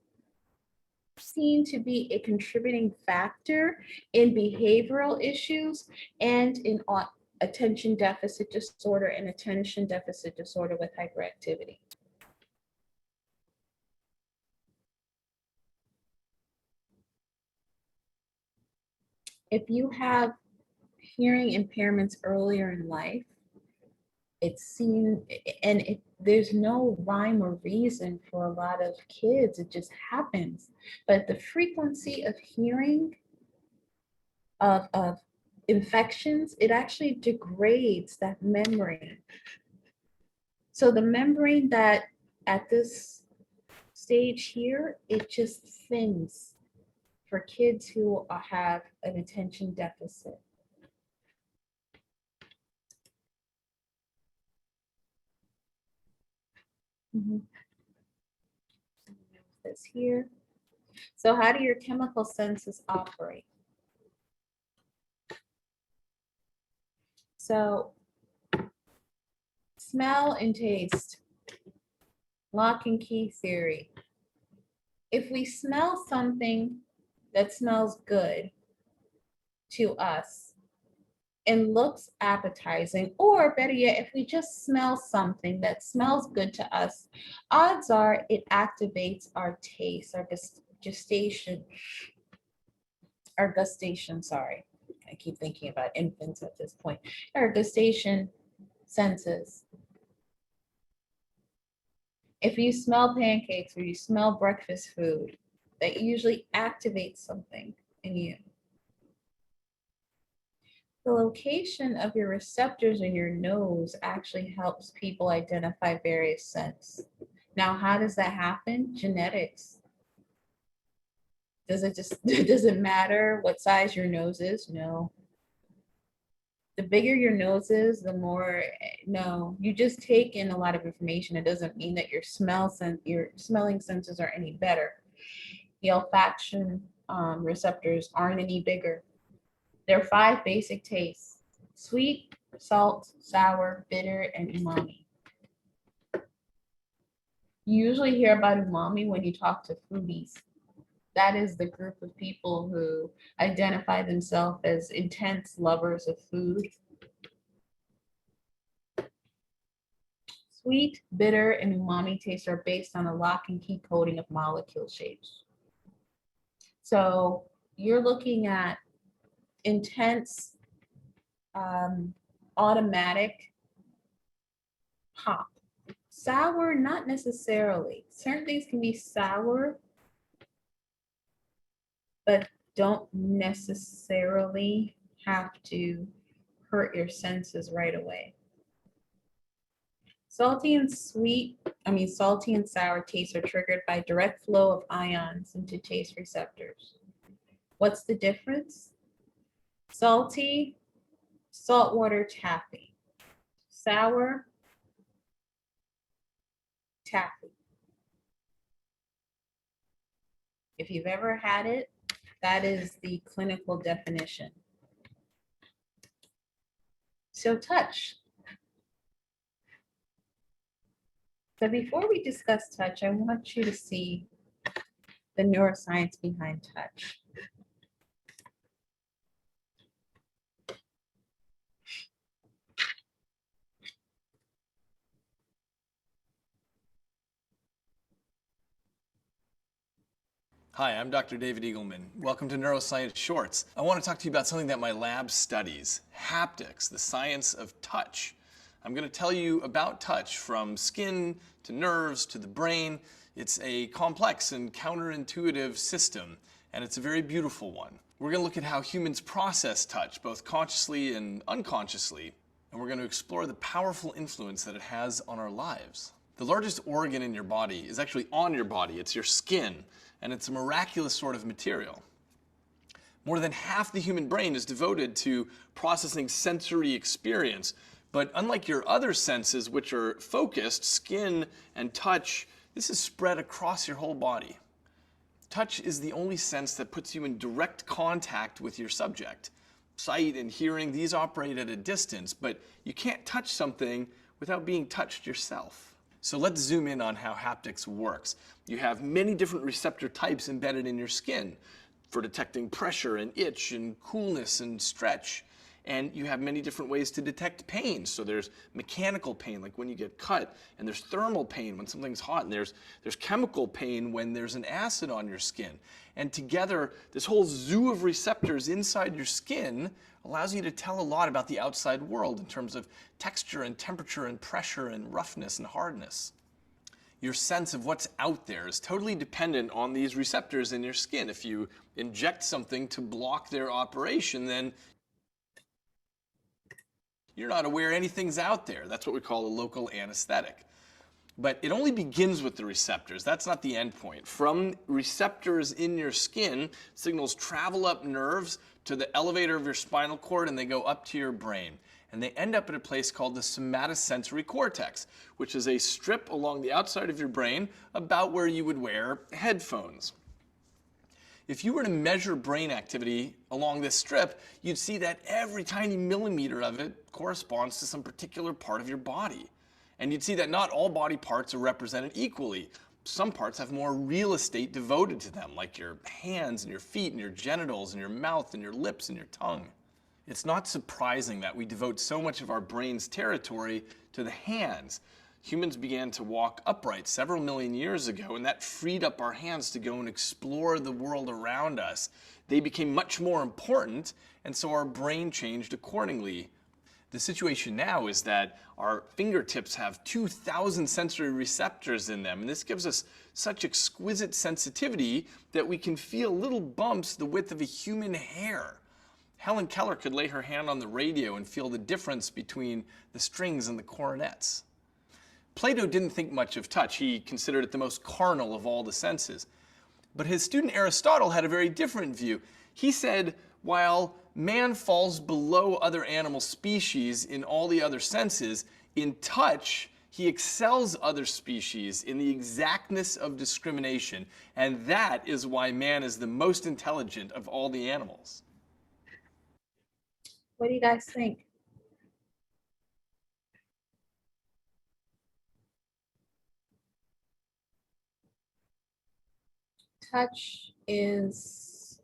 seen to be a contributing factor in behavioral issues and in attention deficit disorder and attention deficit disorder with hyperactivity. If you have hearing impairments earlier in life, it's seen, and there's no rhyme or reason for a lot of kids, it just happens. But the frequency of hearing of infections, it actually degrades that membrane. So the membrane that at this stage here, it just thins for kids who have an attention deficit. This here. So how do your chemical senses operate? So smell and taste, lock and key theory. If we smell something that smells good to us and looks appetizing, or better yet, if we just smell something that smells good to us, odds are it activates our taste, our gustation, sorry. I keep thinking about infants at this point. Our gustation senses. If you smell pancakes or you smell breakfast food, that usually activates something in you. The location of your receptors in your nose actually helps people identify various scents. Now, how does that happen? Genetics. Does it matter what size your nose is? No. The bigger your nose is, the more, no. You just take in a lot of information. It doesn't mean that your smelling senses are any better. The olfaction receptors aren't any bigger. There are 5 basic tastes: sweet, salt, sour, bitter, and umami. You usually hear about umami when you talk to foodies. That is the group of people who identify themselves as intense lovers of food. Sweet, bitter, and umami tastes are based on a lock and key coding of molecule shapes. So you're looking at intense, automatic pop. Sour, not necessarily. Certain things can be sour, but don't necessarily have to hurt your senses right away. Salty and sour tastes are triggered by direct flow of ions into taste receptors. What's the difference? Salty, saltwater taffy. Sour, taffy. If you've ever had it, that is the clinical definition. So touch. So before we discuss touch, I want you to see the neuroscience behind touch. Hi, I'm Dr. David Eagleman. Welcome to Neuroscience Shorts. I want to talk to you about something that my lab studies, haptics, the science of touch. I'm going to tell you about touch from skin to nerves to the brain. It's a complex and counterintuitive system, and it's a very beautiful one. We're going to look at how humans process touch, both consciously and unconsciously, and we're going to explore the powerful influence that it has on our lives. The largest organ in your body is actually on your body. It's your skin, and it's a miraculous sort of material. More than half the human brain is devoted to processing sensory experience, but unlike your other senses, which are focused, skin and touch, this is spread across your whole body. Touch is the only sense that puts you in direct contact with your subject. Sight and hearing, these operate at a distance, but you can't touch something without being touched yourself. So let's zoom in on how haptics works. You have many different receptor types embedded in your skin for detecting pressure and itch and coolness and stretch. And you have many different ways to detect pain. So there's mechanical pain, like when you get cut, and there's thermal pain when something's hot, and there's chemical pain when there's an acid on your skin. And together, this whole zoo of receptors inside your skin allows you to tell a lot about the outside world in terms of texture and temperature and pressure and roughness and hardness. Your sense of what's out there is totally dependent on these receptors in your skin. If you inject something to block their operation, then you're not aware anything's out there. That's what we call a local anesthetic. But it only begins with the receptors. That's not the end point. From receptors in your skin, signals travel up nerves to the elevator of your spinal cord, and they go up to your brain. And they end up at a place called the somatosensory cortex, which is a strip along the outside of your brain about where you would wear headphones. If you were to measure brain activity along this strip, you'd see that every tiny millimeter of it corresponds to some particular part of your body. And you'd see that not all body parts are represented equally. Some parts have more real estate devoted to them, like your hands and your feet and your genitals and your mouth and your lips and your tongue. It's not surprising that we devote so much of our brain's territory to the hands. Humans began to walk upright several million years ago, and that freed up our hands to go and explore the world around us. They became much more important, and so our brain changed accordingly. The situation now is that our fingertips have 2,000 sensory receptors in them, and this gives us such exquisite sensitivity that we can feel little bumps the width of a human hair. Helen Keller could lay her hand on the radio and feel the difference between the strings and the cornets. Plato didn't think much of touch. He considered it the most carnal of all the senses. But his student Aristotle had a very different view. He said, while man falls below other animal species in all the other senses, in touch, he excels other species in the exactness of discrimination. And that is why man is the most intelligent of all the animals. What do you guys think? Touch is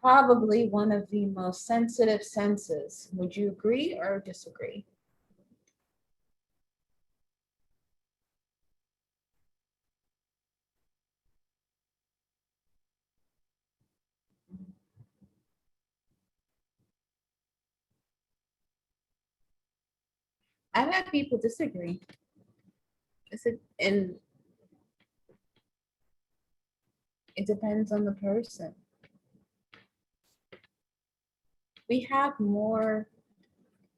probably one of the most sensitive senses. Would you agree or disagree? I've had people disagree. And it depends on the person. We have more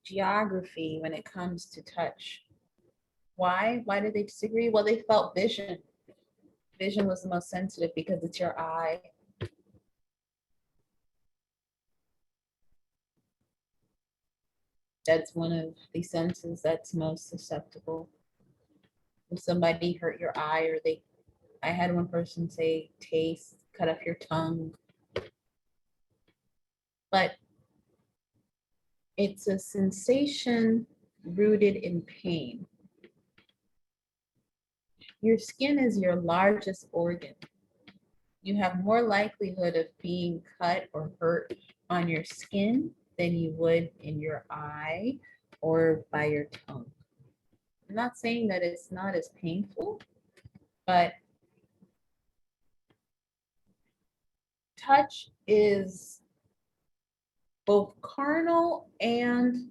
geography when it comes to touch. Why? Why did they disagree? Well, they felt vision. vision was the most sensitive because it's your eye. That's one of the senses that's most susceptible. If somebody hurt your eye, or I had one person say taste, cut off your tongue. But it's a sensation rooted in pain. Your skin is your largest organ. You have more likelihood of being cut or hurt on your skin than you would in your eye or by your tongue. I'm not saying that it's not as painful, but touch is both carnal and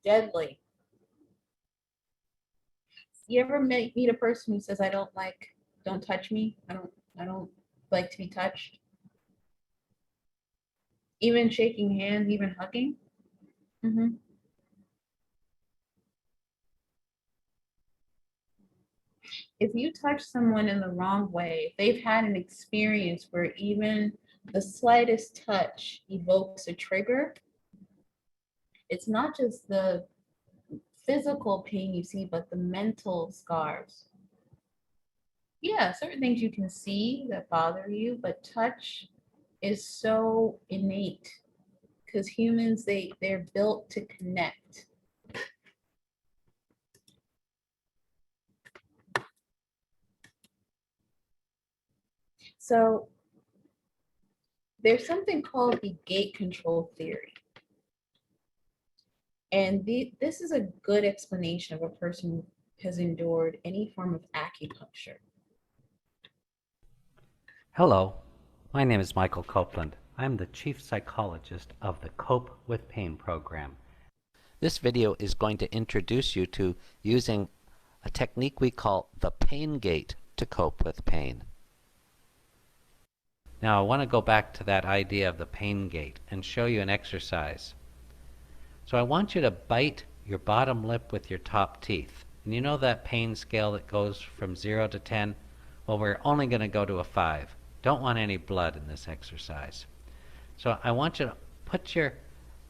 deadly. You ever meet a person who says, don't touch me. I don't like to be touched. Even shaking hands, even hugging. If you touch someone in the wrong way, if they've had an experience where even the slightest touch evokes a trigger, it's not just the physical pain you see, but the mental scars. Yeah, certain things you can see that bother you, but touch is so innate because humans, they're built to connect. So there's something called the gate control theory. And this is a good explanation of a person who has endured any form of acupuncture. Hello, my name is Michael Copeland. I'm the Chief Psychologist of the Cope with Pain program. This video is going to introduce you to using a technique we call the pain gate to cope with pain. Now I want to go back to that idea of the pain gate and show you an exercise. So I want you to bite your bottom lip with your top teeth. And you know that pain scale that goes from 0 to 10? Well, we're only going to go to a 5. Don't want any blood in this exercise. So I want you to put your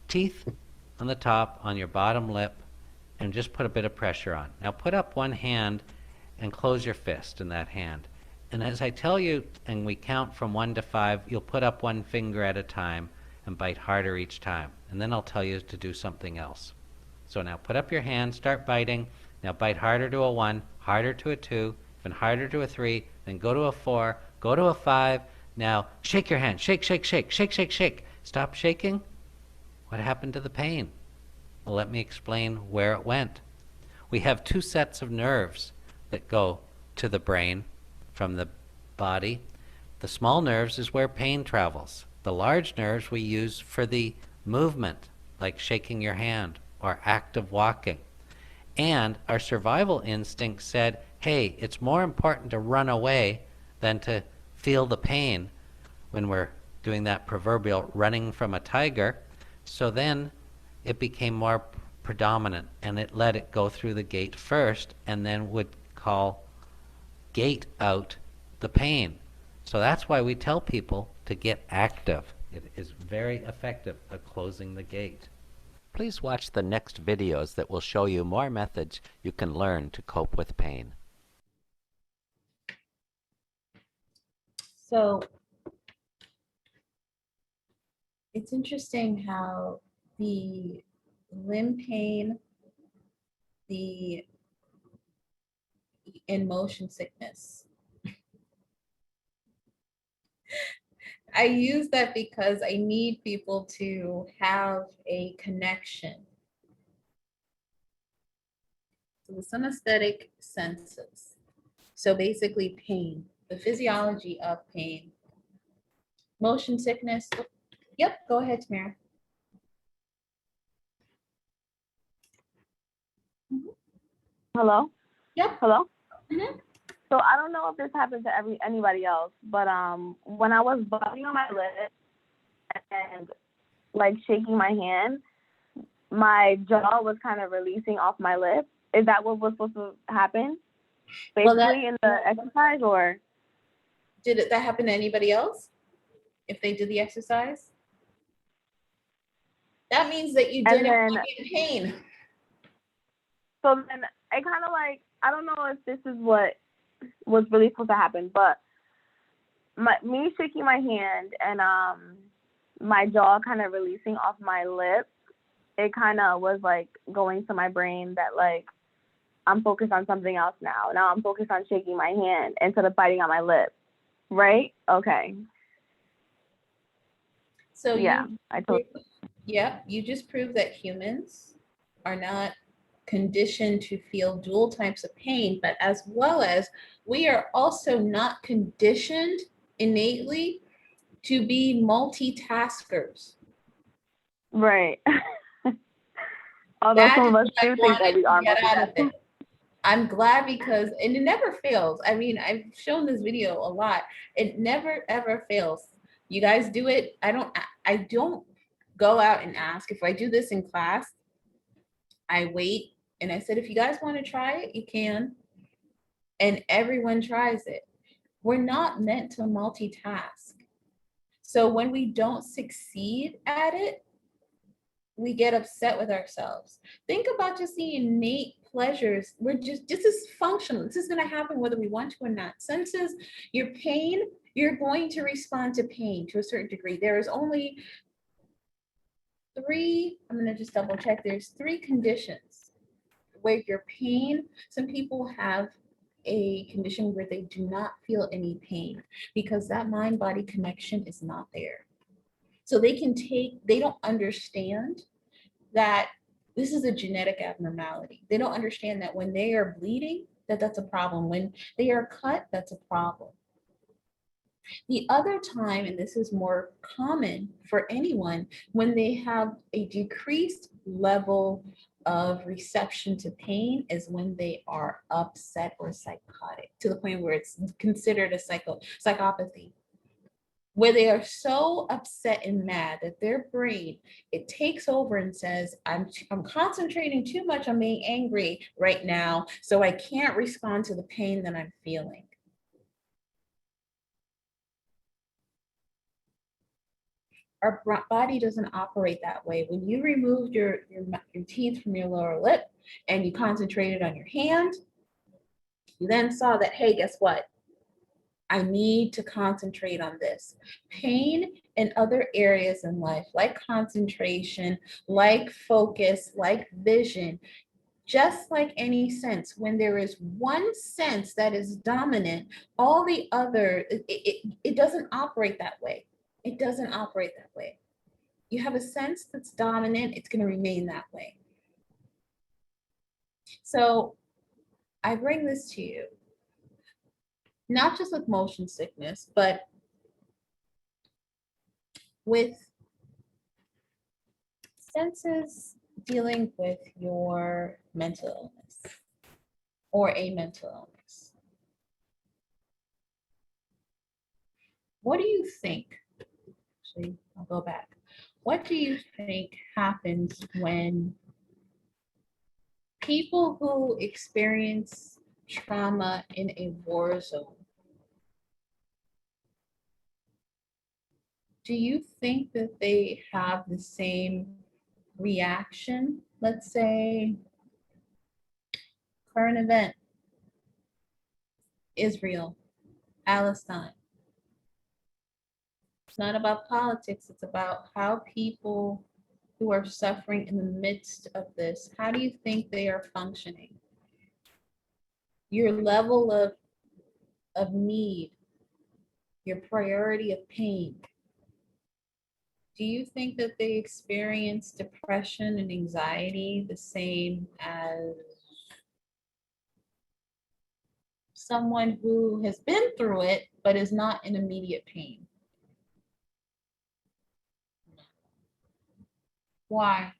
teeth on the top on your bottom lip and just put a bit of pressure on. Now put up one hand and close your fist in that hand. And as I tell you, and we count from 1 to 5, you'll put up one finger at a time and bite harder each time. And then I'll tell you to do something else. So now put up your hand, start biting. Now bite harder to a 1, harder to a 2, even harder to a 3, then go to a 4, go to a 5. Now shake your hand, shake, shake, shake, shake, shake, shake. Stop shaking. What happened to the pain? Well, let me explain where it went. We have 2 sets of nerves that go to the brain from the body. The small nerves is where pain travels. The large nerves we use for the movement, like shaking your hand or active walking. And our survival instinct said, hey, it's more important to run away than to feel the pain when we're doing that proverbial running from a tiger. So then it became more predominant, and it let it go through the gate first and then would gate out the pain. So that's why we tell people to get active. It is very effective at closing the gate. Please watch the next videos that will show you more methods you can learn to cope with pain. So it's interesting how the limb pain, and motion sickness. I use that because I need people to have a connection to the synesthetic senses. So basically pain, the physiology of pain, motion sickness. Yep, go ahead, Tamara. Hello? Yep. Hello? Mhm. So I don't know if this happens to anybody else, but when I was biting on my lip and like shaking my hand, my jaw was kind of releasing off my lip. Is that what was supposed to happen? Well, Basically in the exercise, or did that happen to anybody else? If they did the exercise? That means that you And didn't then- want to be in pain. so then I kind of like, I don't know if this is what was really supposed to happen, but me shaking my hand and my jaw kind of releasing off my lip, it kind of was like going to my brain that like I'm focused on something else now. Now I'm focused on shaking my hand instead of biting on my lip. Right? Okay. So yeah, you just proved that humans are not conditioned to feel dual types of pain, but as well as we are also not conditioned innately to be multitaskers. Right. Although some of us do think that we are get out of multitasking. it. I'm glad because, and it never fails. I mean, I've shown this video a lot. It never ever fails. You guys do it. I don't go out and ask. If I do this in class, I wait and I said, if you guys want to try it, you can. And everyone tries it. We're not meant to multitask. So when we don't succeed at it, we get upset with ourselves. Think about just the innate pleasures. This is functional. This is going to happen whether we want to or not. Senses, your pain, you're going to respond to pain to a certain degree. There is only three, I'm going to just double check. There's 3 conditions where your pain, some people have a condition where they do not feel any pain because that mind-body connection is not there. So they don't understand that this is a genetic abnormality. They don't understand that when they are bleeding, that's a problem. When they are cut, that's a problem. The other time, and this is more common for anyone, when they have a decreased level of reception to pain is when they are upset or psychotic, to the point where it's considered a psychopathy, where they are so upset and mad that their brain, it takes over and says, I'm concentrating too much on being angry right now, so I can't respond to the pain that I'm feeling. Our body doesn't operate that way. When you removed your teeth from your lower lip and you concentrated on your hand, you then saw that, hey, guess what? I need to concentrate on this. Pain in other areas in life, like concentration, like focus, like vision, just like any sense, when there is one sense that is dominant, all the other, it doesn't operate that way. It doesn't operate that way. You have a sense that's dominant, it's going to remain that way. So I bring this to you, not just with motion sickness, but with senses dealing with your mental illness or a mental illness. What do you think? Actually, I'll go back. What do you think happens when people who experience trauma in a war zone, do you think that they have the same reaction? Let's say, current event, Israel, Palestine. It's not about politics, it's about how people who are suffering in the midst of this, how do you think they are functioning? Your level of need, your priority of pain. Do you think that they experience depression and anxiety the same as someone who has been through it but is not in immediate pain? Why?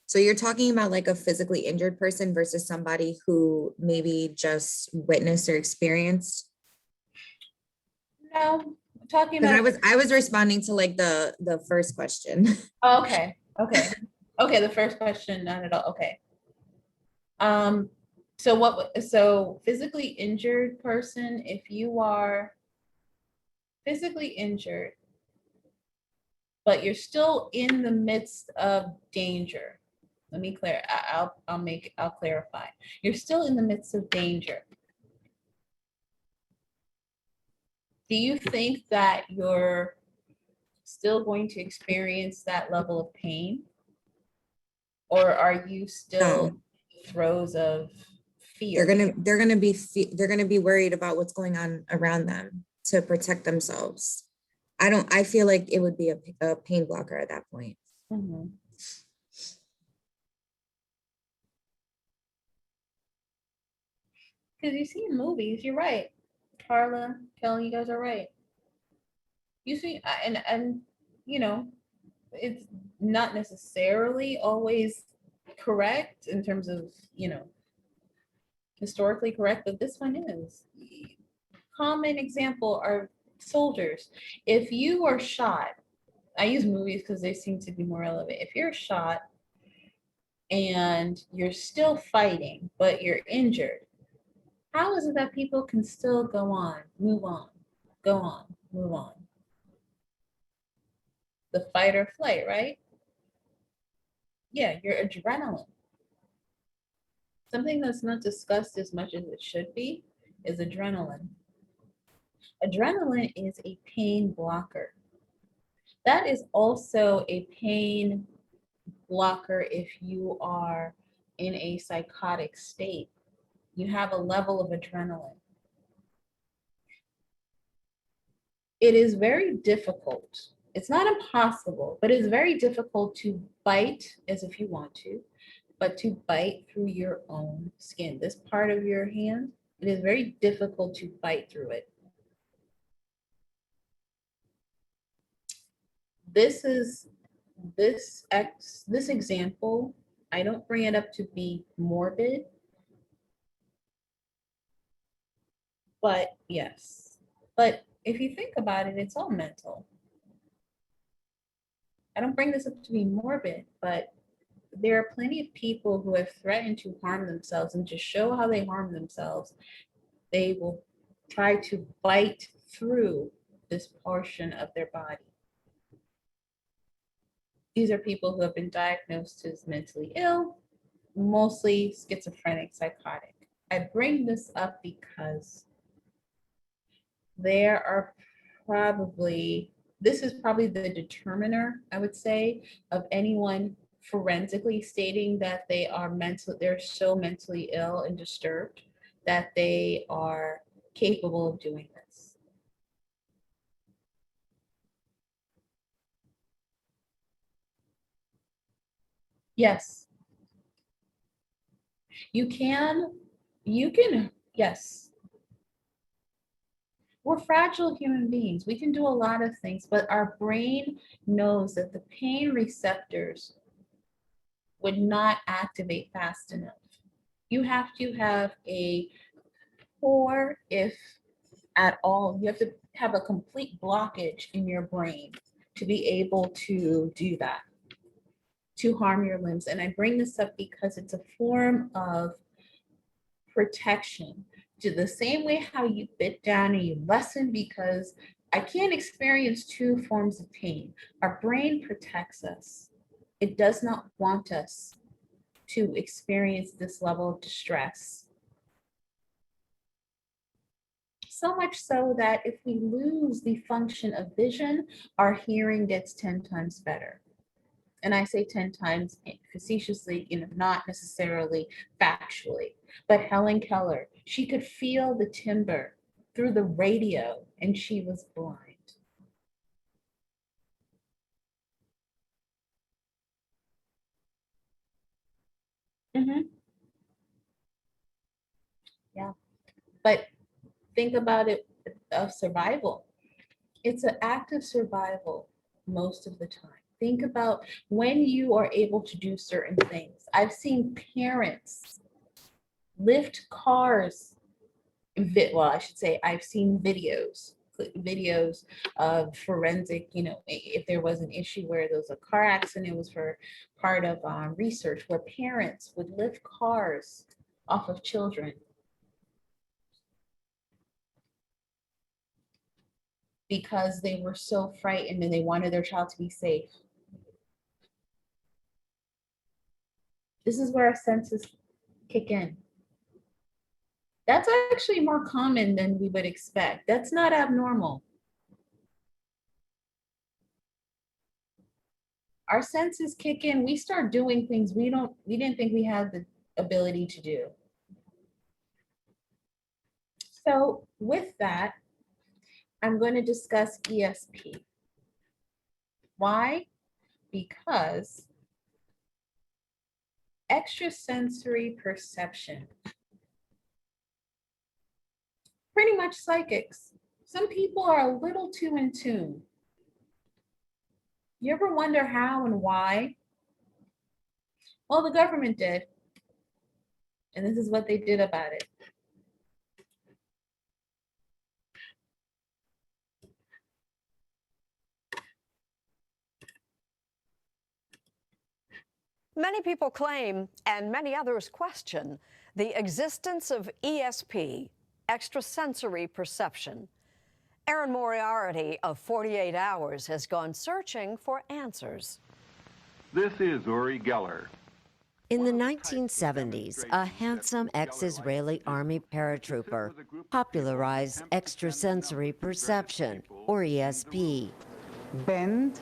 So you're talking about like a physically injured person versus somebody who maybe just witnessed or experienced? No, I'm talking Because about. I was responding to like the first question. Oh, okay, okay, okay. The first question, not at all. Okay. So physically injured person, if you are physically injured, but you're still in the midst of danger. Let me clear. I'll clarify. You're still in the midst of danger. Do you think that you're still going to experience that level of pain? Or are you still No. in the throes of They're fear? they're gonna be worried about what's going on around them to protect themselves. I feel like it would be a pain blocker at that point. Mhm. Because you see in movies, you're right. Carla, Kelly, you guys are right. You see, and you know, it's not necessarily always correct in terms of, historically correct, but this one is. Common example are soldiers. If you are shot, I use movies because they seem to be more relevant. If you're shot and you're still fighting, but you're injured, how is it that people can still go on, move on, go on, move on? The fight or flight, right? Yeah, your adrenaline. Something that's not discussed as much as it should be is adrenaline. Adrenaline is a pain blocker. That is also a pain blocker if you are in a psychotic state. You have a level of adrenaline. It is very difficult. It's not impossible, but it's very difficult to bite as if you want to, but to bite through your own skin. This part of your hand, it is very difficult to bite through it. This example, I don't bring it up to be morbid, but yes. But if you think about it, it's all mental. I don't bring this up to be morbid, but there are plenty of people who have threatened to harm themselves, and to show how they harm themselves, they will try to bite through this portion of their body. These are people who have been diagnosed as mentally ill, mostly schizophrenic, psychotic. I bring this up because there are this is probably the determiner, I would say, of anyone forensically stating that they're so mentally ill and disturbed that they are capable of doing this. Yes, you can, yes. We're fragile human beings. We can do a lot of things, but our brain knows that the pain receptors would not activate fast enough. You have to have a poor, if at all, you have to have a complete blockage in your brain to be able to do that, to harm your limbs. And I bring this up because it's a form of protection. To the same way how you bit down and you lessen, because I can't experience two forms of pain. Our brain protects us. It does not want us to experience this level of distress. So much so that if we lose the function of vision, our hearing gets 10 times better. And I say 10 times facetiously, not necessarily factually. But Helen Keller, she could feel the timbre through the radio and she was blind. Yeah, but think about it of survival. It's an act of survival most of the time. Think about when you are able to do certain things. I've seen parents lift cars. Well, I should say I've seen videos of forensic, if there was an issue where there was a car accident, it was for part of research where parents would lift cars off of children because they were so frightened and they wanted their child to be safe. This is where our senses kick in. That's actually more common than we would expect. That's not abnormal. Our senses kick in, we start doing things we didn't think we had the ability to do. So with that, I'm going to discuss ESP. Why? Because extrasensory perception, pretty much psychics. Some people are a little too in tune. You ever wonder how and why? Well, the government did. And this is what they did about it. Many people claim, and many others question, the existence of ESP, extrasensory perception. Erin Moriarty of 48 Hours has gone searching for answers. This is Uri Geller. In the 1970s, a handsome ex-Israeli army paratrooper popularized extrasensory perception, or ESP. Bend,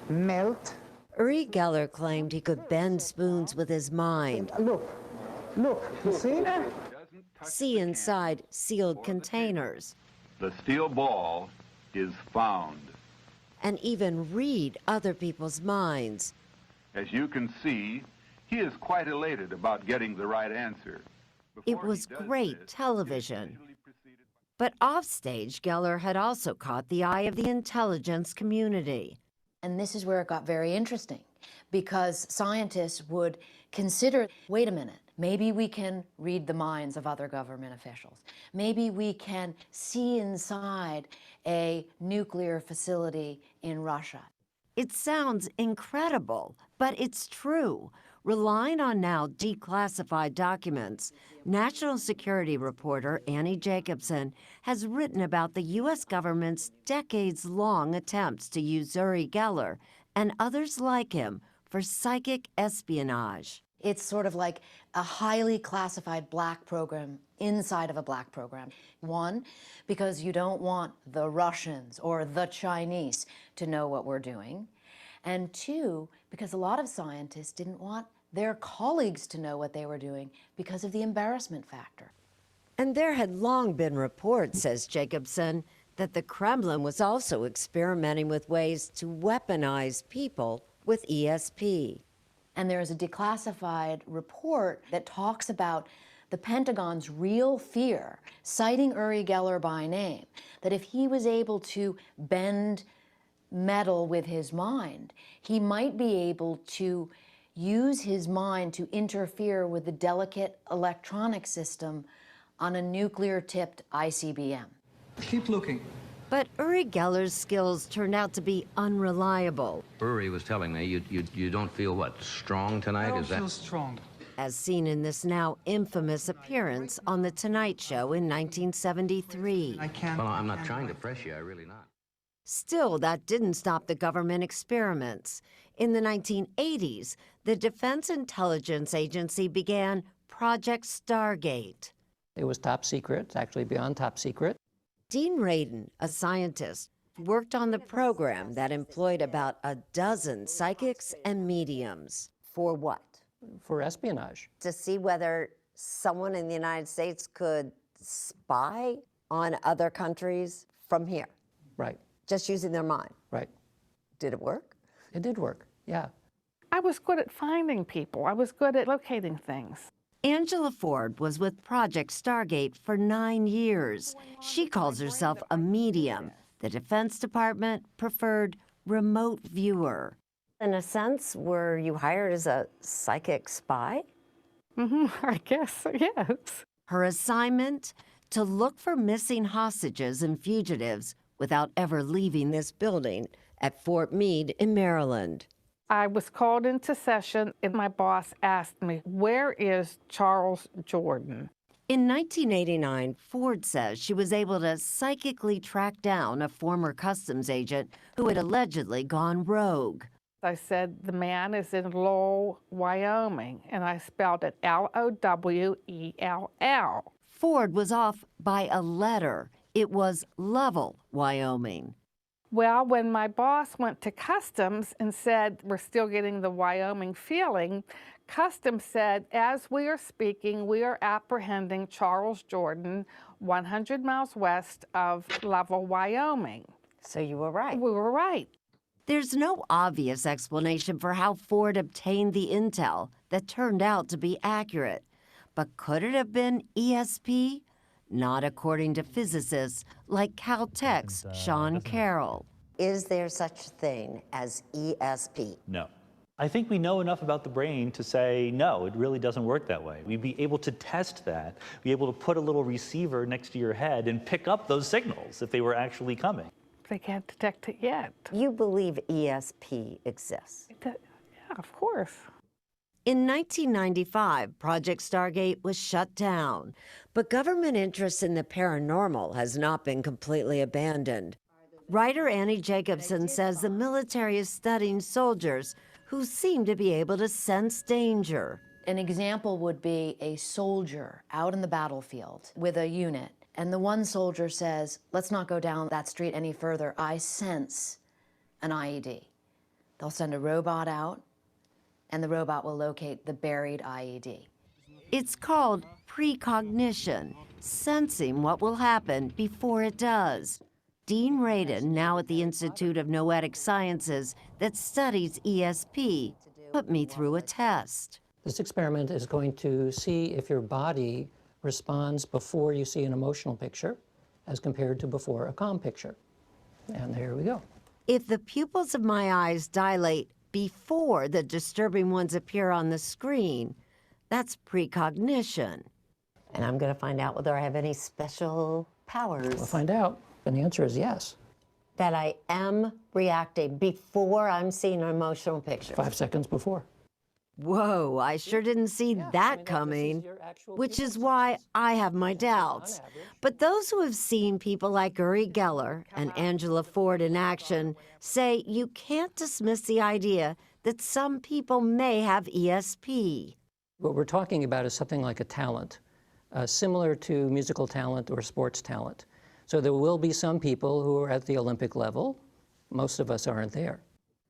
melt. Uri Geller claimed he could bend spoons with his mind. Look, you see? See inside sealed containers. The steel ball is found. And even read other people's minds. As you can see, he is quite elated about getting the right answer. It was great television. But offstage, Geller had also caught the eye of the intelligence community. And this is where it got very interesting, because scientists would consider, wait a minute, maybe we can read the minds of other government officials. Maybe we can see inside a nuclear facility in Russia. It sounds incredible, but it's true. Relying on now declassified documents, national security reporter Annie Jacobson has written about the U.S. government's decades-long attempts to use Uri Geller and others like him for psychic espionage. It's sort of like a highly classified black program inside of a black program. One, because you don't want the Russians or the Chinese to know what we're doing. And two, because a lot of scientists didn't want their colleagues to know what they were doing because of the embarrassment factor. And there had long been reports, says Jacobson, that the Kremlin was also experimenting with ways to weaponize people with ESP. And there is a declassified report that talks about the Pentagon's real fear, citing Uri Geller by name, that if he was able to bend metal with his mind, he might be able to use his mind to interfere with the delicate electronic system on a nuclear-tipped ICBM. Keep looking. But Uri Geller's skills turned out to be unreliable. Uri was telling me you don't feel, what, strong tonight? I don't feel strong. As seen in this now infamous appearance on The Tonight Show in 1973. Well, I'm not trying to press you, I'm really not. Still, that didn't stop the government experiments. In the 1980s, the Defense Intelligence Agency began Project Stargate. It was top secret, it's actually beyond top secret. Dean Radin, a scientist, worked on the program that employed about a dozen psychics and mediums. For what? For espionage. To see whether someone in the United States could spy on other countries from here. Right. Just using their mind. Right. Did it work? It did work, yeah. I was good at finding people. I was good at locating things. Angela Ford was with Project Stargate for 9 years. She calls herself a medium. The Defense Department preferred remote viewer. In a sense, were you hired as a psychic spy? I guess, yes. Her assignment? To look for missing hostages and fugitives without ever leaving this building at Fort Meade in Maryland. I was called into session and my boss asked me, where is Charles Jordan? In 1989, Ford says she was able to psychically track down a former customs agent who had allegedly gone rogue. I said, the man is in Lowell, Wyoming, and I spelled it Lowell. Ford was off by a letter. It was Lovell, Wyoming. Well, when my boss went to Customs and said, we're still getting the Wyoming feeling, Customs said, as we are speaking, we are apprehending Charles Jordan 100 miles west of Lovell, Wyoming. So you were right. We were right. There's no obvious explanation for how Ford obtained the intel that turned out to be accurate. But could it have been ESP? Not according to physicists like Caltech's Sean Carroll. Is there such a thing as ESP? No. I think we know enough about the brain to say, no, it really doesn't work that way. We'd be able to test that, be able to put a little receiver next to your head and pick up those signals if they were actually coming. They can't detect it yet. You believe ESP exists? Yeah, of course. In 1995, Project Stargate was shut down, but government interest in the paranormal has not been completely abandoned. Writer Annie Jacobson says the military is studying soldiers who seem to be able to sense danger. An example would be a soldier out in the battlefield with a unit, and the one soldier says, let's not go down that street any further. I sense an IED. They'll send a robot out, and the robot will locate the buried IED. It's called precognition, sensing what will happen before it does. Dean Radin, now at the Institute of Noetic Sciences that studies ESP, put me through a test. This experiment is going to see if your body responds before you see an emotional picture as compared to before a calm picture. And there we go. If the pupils of my eyes dilate before the disturbing ones appear on the screen, that's precognition. And I'm going to find out whether I have any special powers. We'll find out. And the answer is yes. That I am reacting before I'm seeing an emotional picture. 5 seconds before. Whoa, I sure didn't see that coming, which is why I have my doubts. But those who have seen people like Uri Geller and Angela Ford in action say you can't dismiss the idea that some people may have ESP. What we're talking about is something like a talent, similar to musical talent or sports talent. So there will be some people who are at the Olympic level. Most of us aren't there.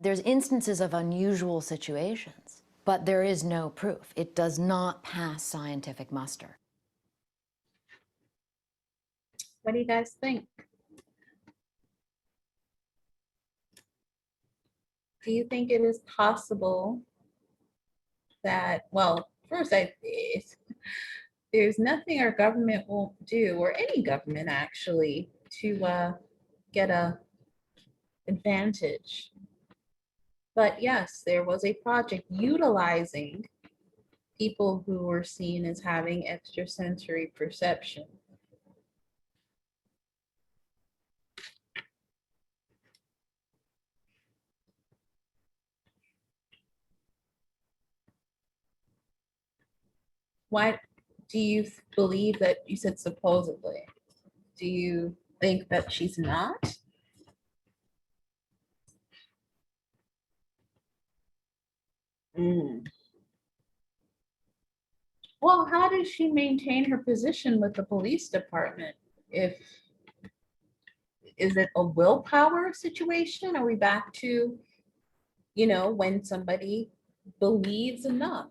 There's instances of unusual situations, but there is no proof. It does not pass scientific muster. What do you guys think? Do you think it is possible that, well, first, there's nothing our government won't do, or any government actually, to get a advantage. But yes, there was a project utilizing people who were seen as having extrasensory perception. Why do you believe that? You said supposedly. Do you think that she's not? Well, how does she maintain her position with the police department? Is it a willpower situation? Are we back to, when somebody believes enough?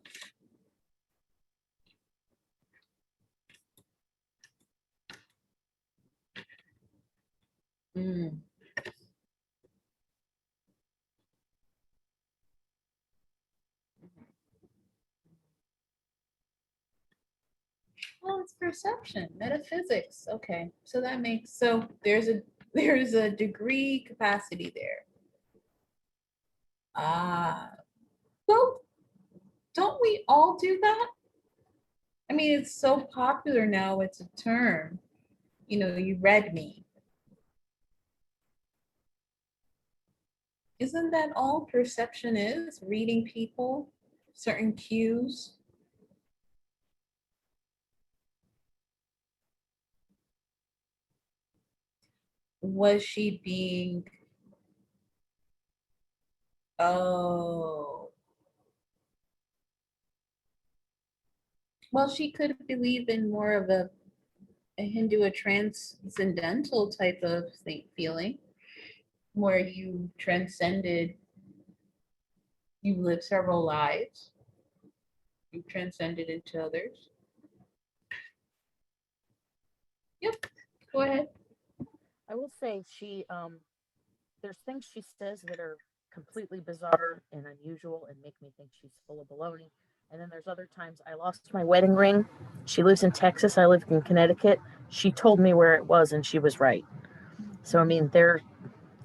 Well, it's perception, metaphysics. Okay, so that makes, so there's a degree capacity there. Well, don't we all do that? I mean, it's so popular now, it's a term. You know, you read me. Isn't that all perception is? Reading people, certain cues? Was she being, oh, well, she could believe in more of a Hindu, a transcendental type of feeling, where you transcended, you lived several lives, you transcended into others. Yep, go ahead. I will say there's things she says that are completely bizarre and unusual and make me think she's full of baloney. And then there's other times I lost my wedding ring. She lives in Texas. I live in Connecticut. She told me where it was and she was right. So I mean,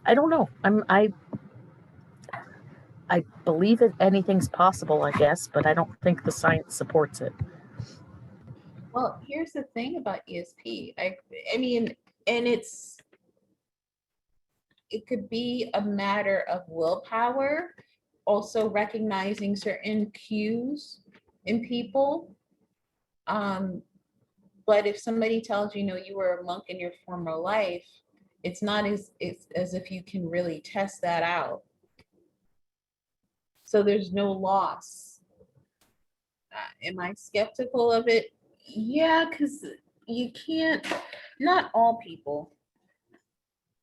I don't know. I believe that anything's possible, I guess, but I don't think the science supports it. Well, here's the thing about ESP. I mean, and it could be a matter of willpower, also recognizing certain cues in people. But if somebody tells you, you were a monk in your former life, it's not as if you can really test that out. So there's no loss. Am I skeptical of it? Yeah, because you can't, not all people.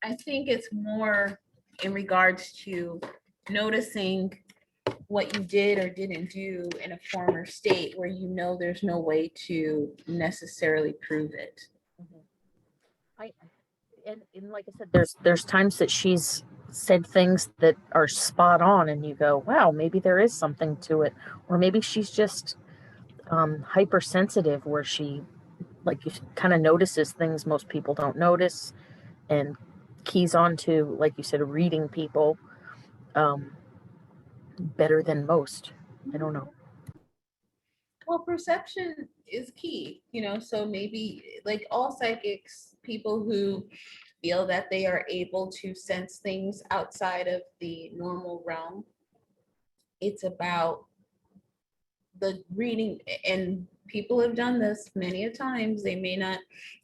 I think it's more in regards to noticing what you did or didn't do in a former state where there's no way to necessarily prove it. And like I said, there's times that she's said things that are spot on and you go, wow, maybe there is something to it. Or maybe she's just hypersensitive, where she kind of notices things most people don't notice and keys on to, like you said, reading people better than most. I don't know. Well, perception is key, so maybe like all psychics, people who feel that they are able to sense things outside of the normal realm, it's about the reading, and people have done this many a times. They may not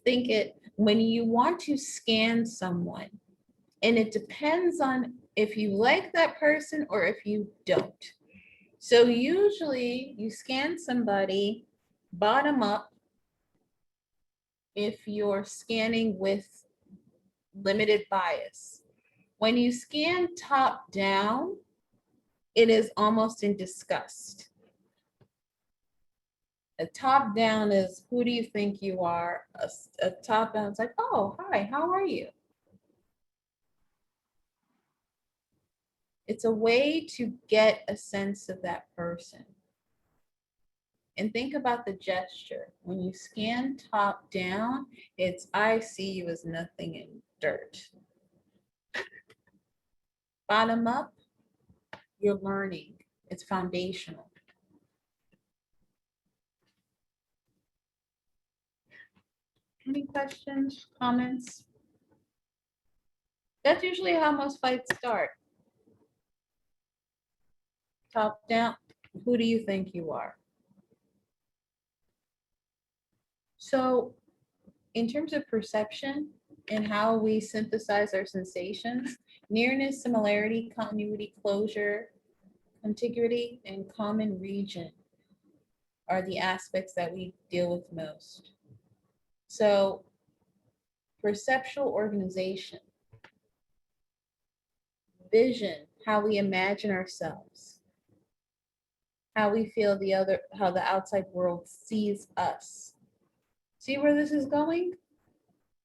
think it. When you want to scan someone, and it depends on if you like that person or if you don't. So usually you scan somebody bottom up if you're scanning with limited bias. When you scan top down, it is almost in disgust. A top down is, who do you think you are? A top down is like, oh, hi, how are you? It's a way to get a sense of that person. And think about the gesture. When you scan top down, it's, I see you as nothing in dirt. Bottom up, you're learning. It's foundational. Any questions, comments? That's usually how most fights start. Top down, who do you think you are? So in terms of perception and how we synthesize our sensations, nearness, similarity, continuity, closure, contiguity, and common region are the aspects that we deal with most. So perceptual organization, vision, how we imagine ourselves, how we feel how the outside world sees us. See where this is going?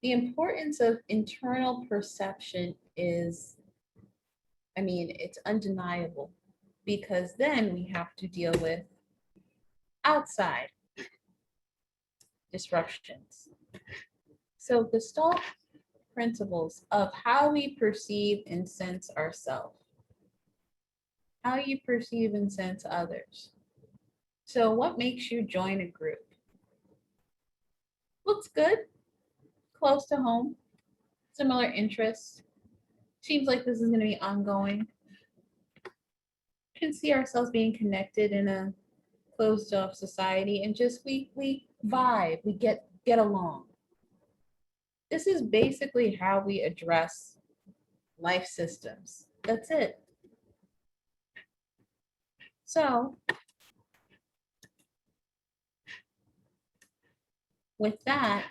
The importance of internal perception is, it's undeniable, because then we have to deal with outside disruptions. So Gestalt principles of how we perceive and sense ourselves. how you perceive and sense others. So what makes you join a group? Looks good, close to home, similar interests. Seems like this is going to be ongoing. Can see ourselves being connected in a closed off society, and just we vibe, we get along. This is basically how we address life systems. That's it. So with that,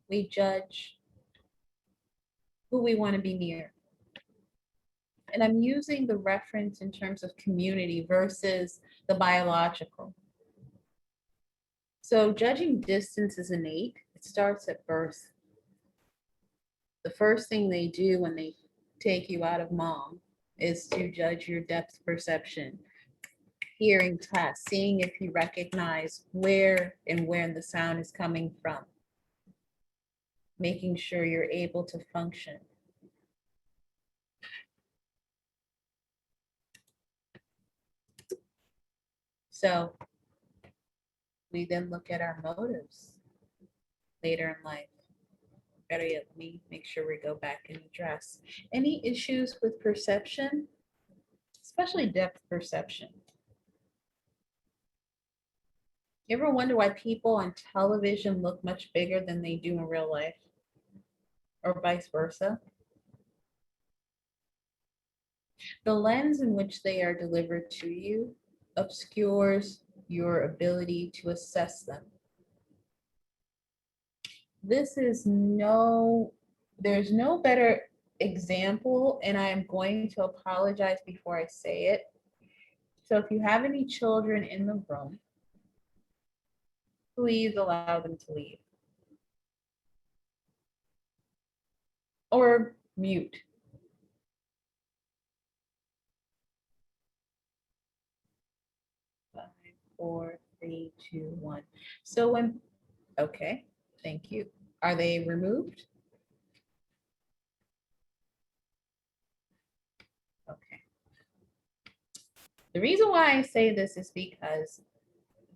we judge who we want to be near. And I'm using the reference in terms of community versus the biological. So judging distance is innate. It starts at birth. The first thing they do when they take you out of mom is to judge your depth perception, hearing test, seeing if you recognize where and when the sound is coming from, making sure you're able to function. So we then look at our motives later in life. Better yet, let me make sure we go back and address any issues with perception, especially depth perception. You ever wonder why people on television look much bigger than they do in real life? Or vice versa? The lens in which they are delivered to you obscures your ability to assess them. There's no better example, and I am going to apologize before I say it. So if you have any children in the room, please allow them to leave. Or mute. Five, four, three, two, one. So okay, thank you. Are they removed? Okay. The reason why I say this is because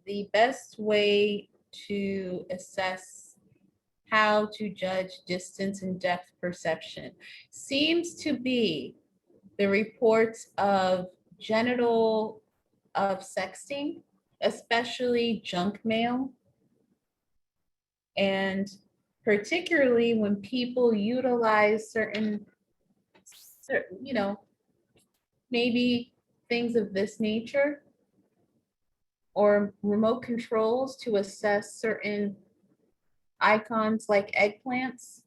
the best way to assess how to judge distance and depth perception seems to be the reports of sexting, especially junk mail, and particularly when people utilize certain, maybe things of this nature, or remote controls to assess certain icons like eggplants.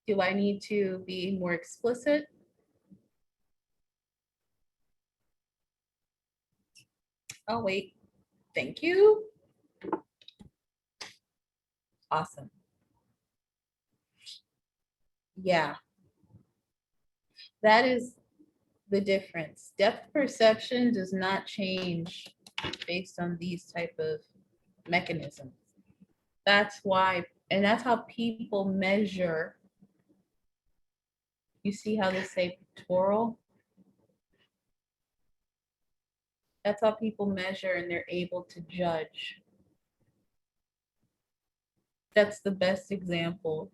Do I need to be more explicit? Oh, wait. Thank you. Awesome. Yeah. That is the difference. Depth perception does not change based on these type of mechanisms. That's why, and that's how people measure. You see how they say pictorial? That's how people measure and they're able to judge. That's the best example.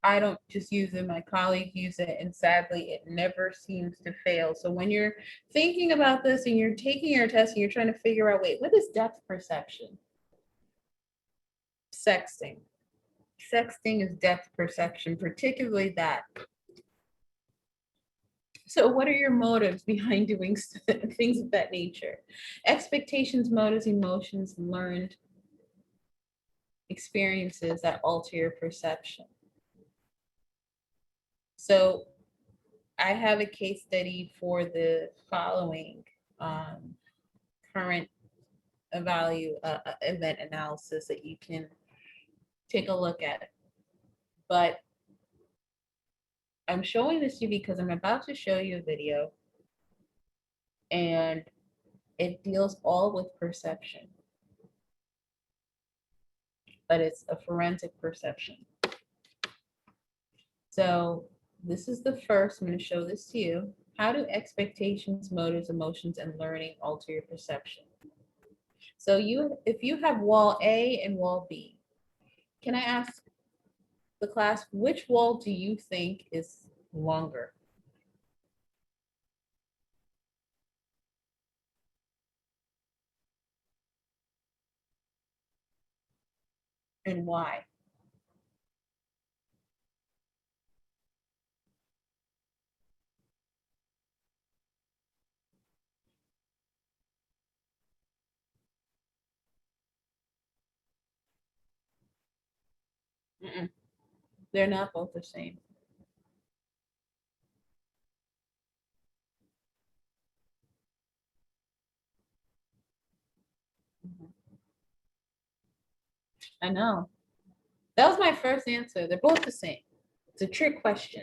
I don't just use it, my colleagues use it, and sadly, it never seems to fail. So when you're thinking about this and you're taking your test and you're trying to figure out, wait, what is depth perception? Sexting. Sexting is depth perception, particularly that. So what are your motives behind doing things of that nature? Expectations, motives, emotions, learned experiences that alter your perception. So I have a case study for the following current event analysis that you can take a look at. But I'm showing this to you because I'm about to show you a video, and it deals all with perception, but it's a forensic perception. So this is the first, I'm going to show this to you. How do expectations, motives, emotions, and learning alter your perception? So if you have wall A and wall B, can I ask the class, which wall do you think is longer? And why? Mm-mm. They're not both the same. I know. That was my first answer. They're both the same. It's a trick question.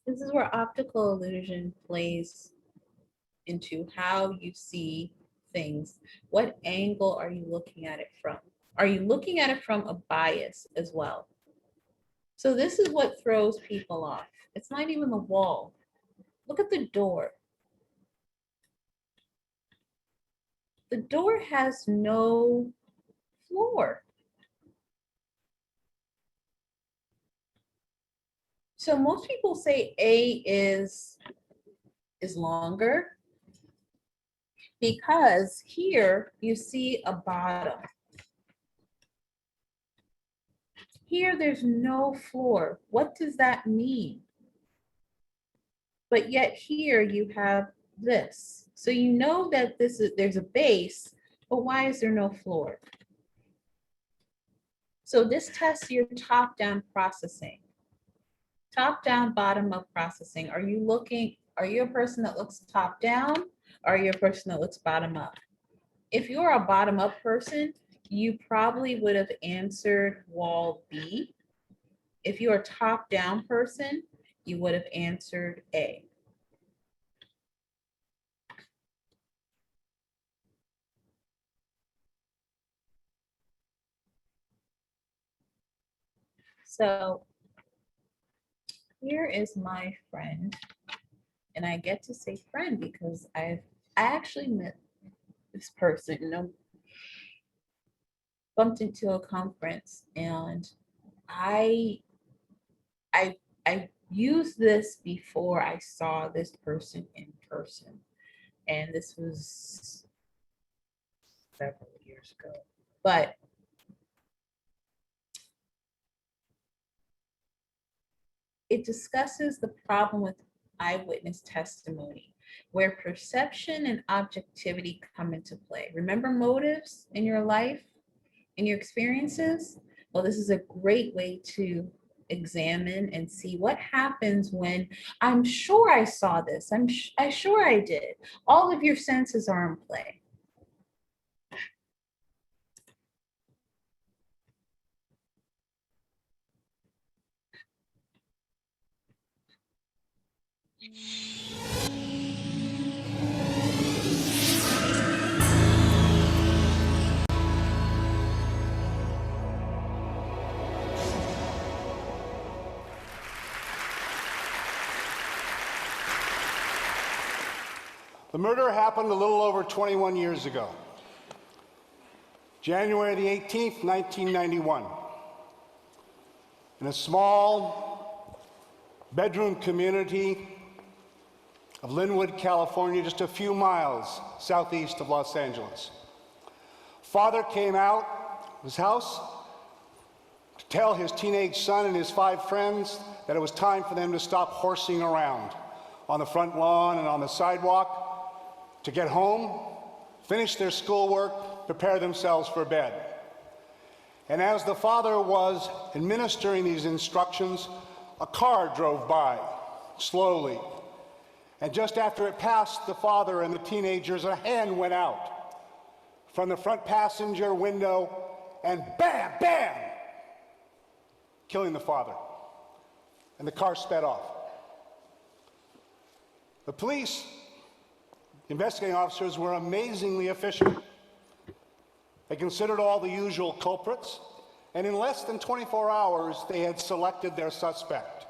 This is where optical illusion plays into how you see things. What angle are you looking at it from? Are you looking at it from a bias as well? So this is what throws people off. It's not even the wall. Look at the door. The door has no floor. So most people say A is longer because here you see a bottom. Here there's no floor. What does that mean? But yet here you have this. So you know that there's a base, but why is there no floor? So this tests your top-down processing. Top-down, bottom-up processing. Are you a person that looks top-down? Or are you a person that looks bottom-up? If you're a bottom-up person, you probably would have answered wall B. If you're a top-down person, you would have answered A. So here is my friend, and I get to say friend because I actually met this person, bumped into a conference, and I used this before I saw this person in person, and this was several years ago. But it discusses the problem with eyewitness testimony, where perception and objectivity come into play. Remember motives in your life, in your experiences? Well, this is a great way to examine and see what happens when I'm sure I saw this, I'm sure I did. All of your senses are in play. The murder happened a little over 21 years ago. January the 18th, 1991. In a small bedroom community of Linwood, California, just a few miles southeast of Los Angeles. Father came out of his house to tell his teenage son and his 5 friends that it was time for them to stop horsing around on the front lawn and on the sidewalk, to get home, finish their schoolwork, prepare themselves for bed. And as the father was administering these instructions, a car drove by slowly. And just after it passed the father and the teenagers, a hand went out from the front passenger window and bam, bam, killing the father. And the car sped off. The police investigating officers were amazingly efficient. They considered all the usual culprits, and in less than 24 hours, they had selected their suspect.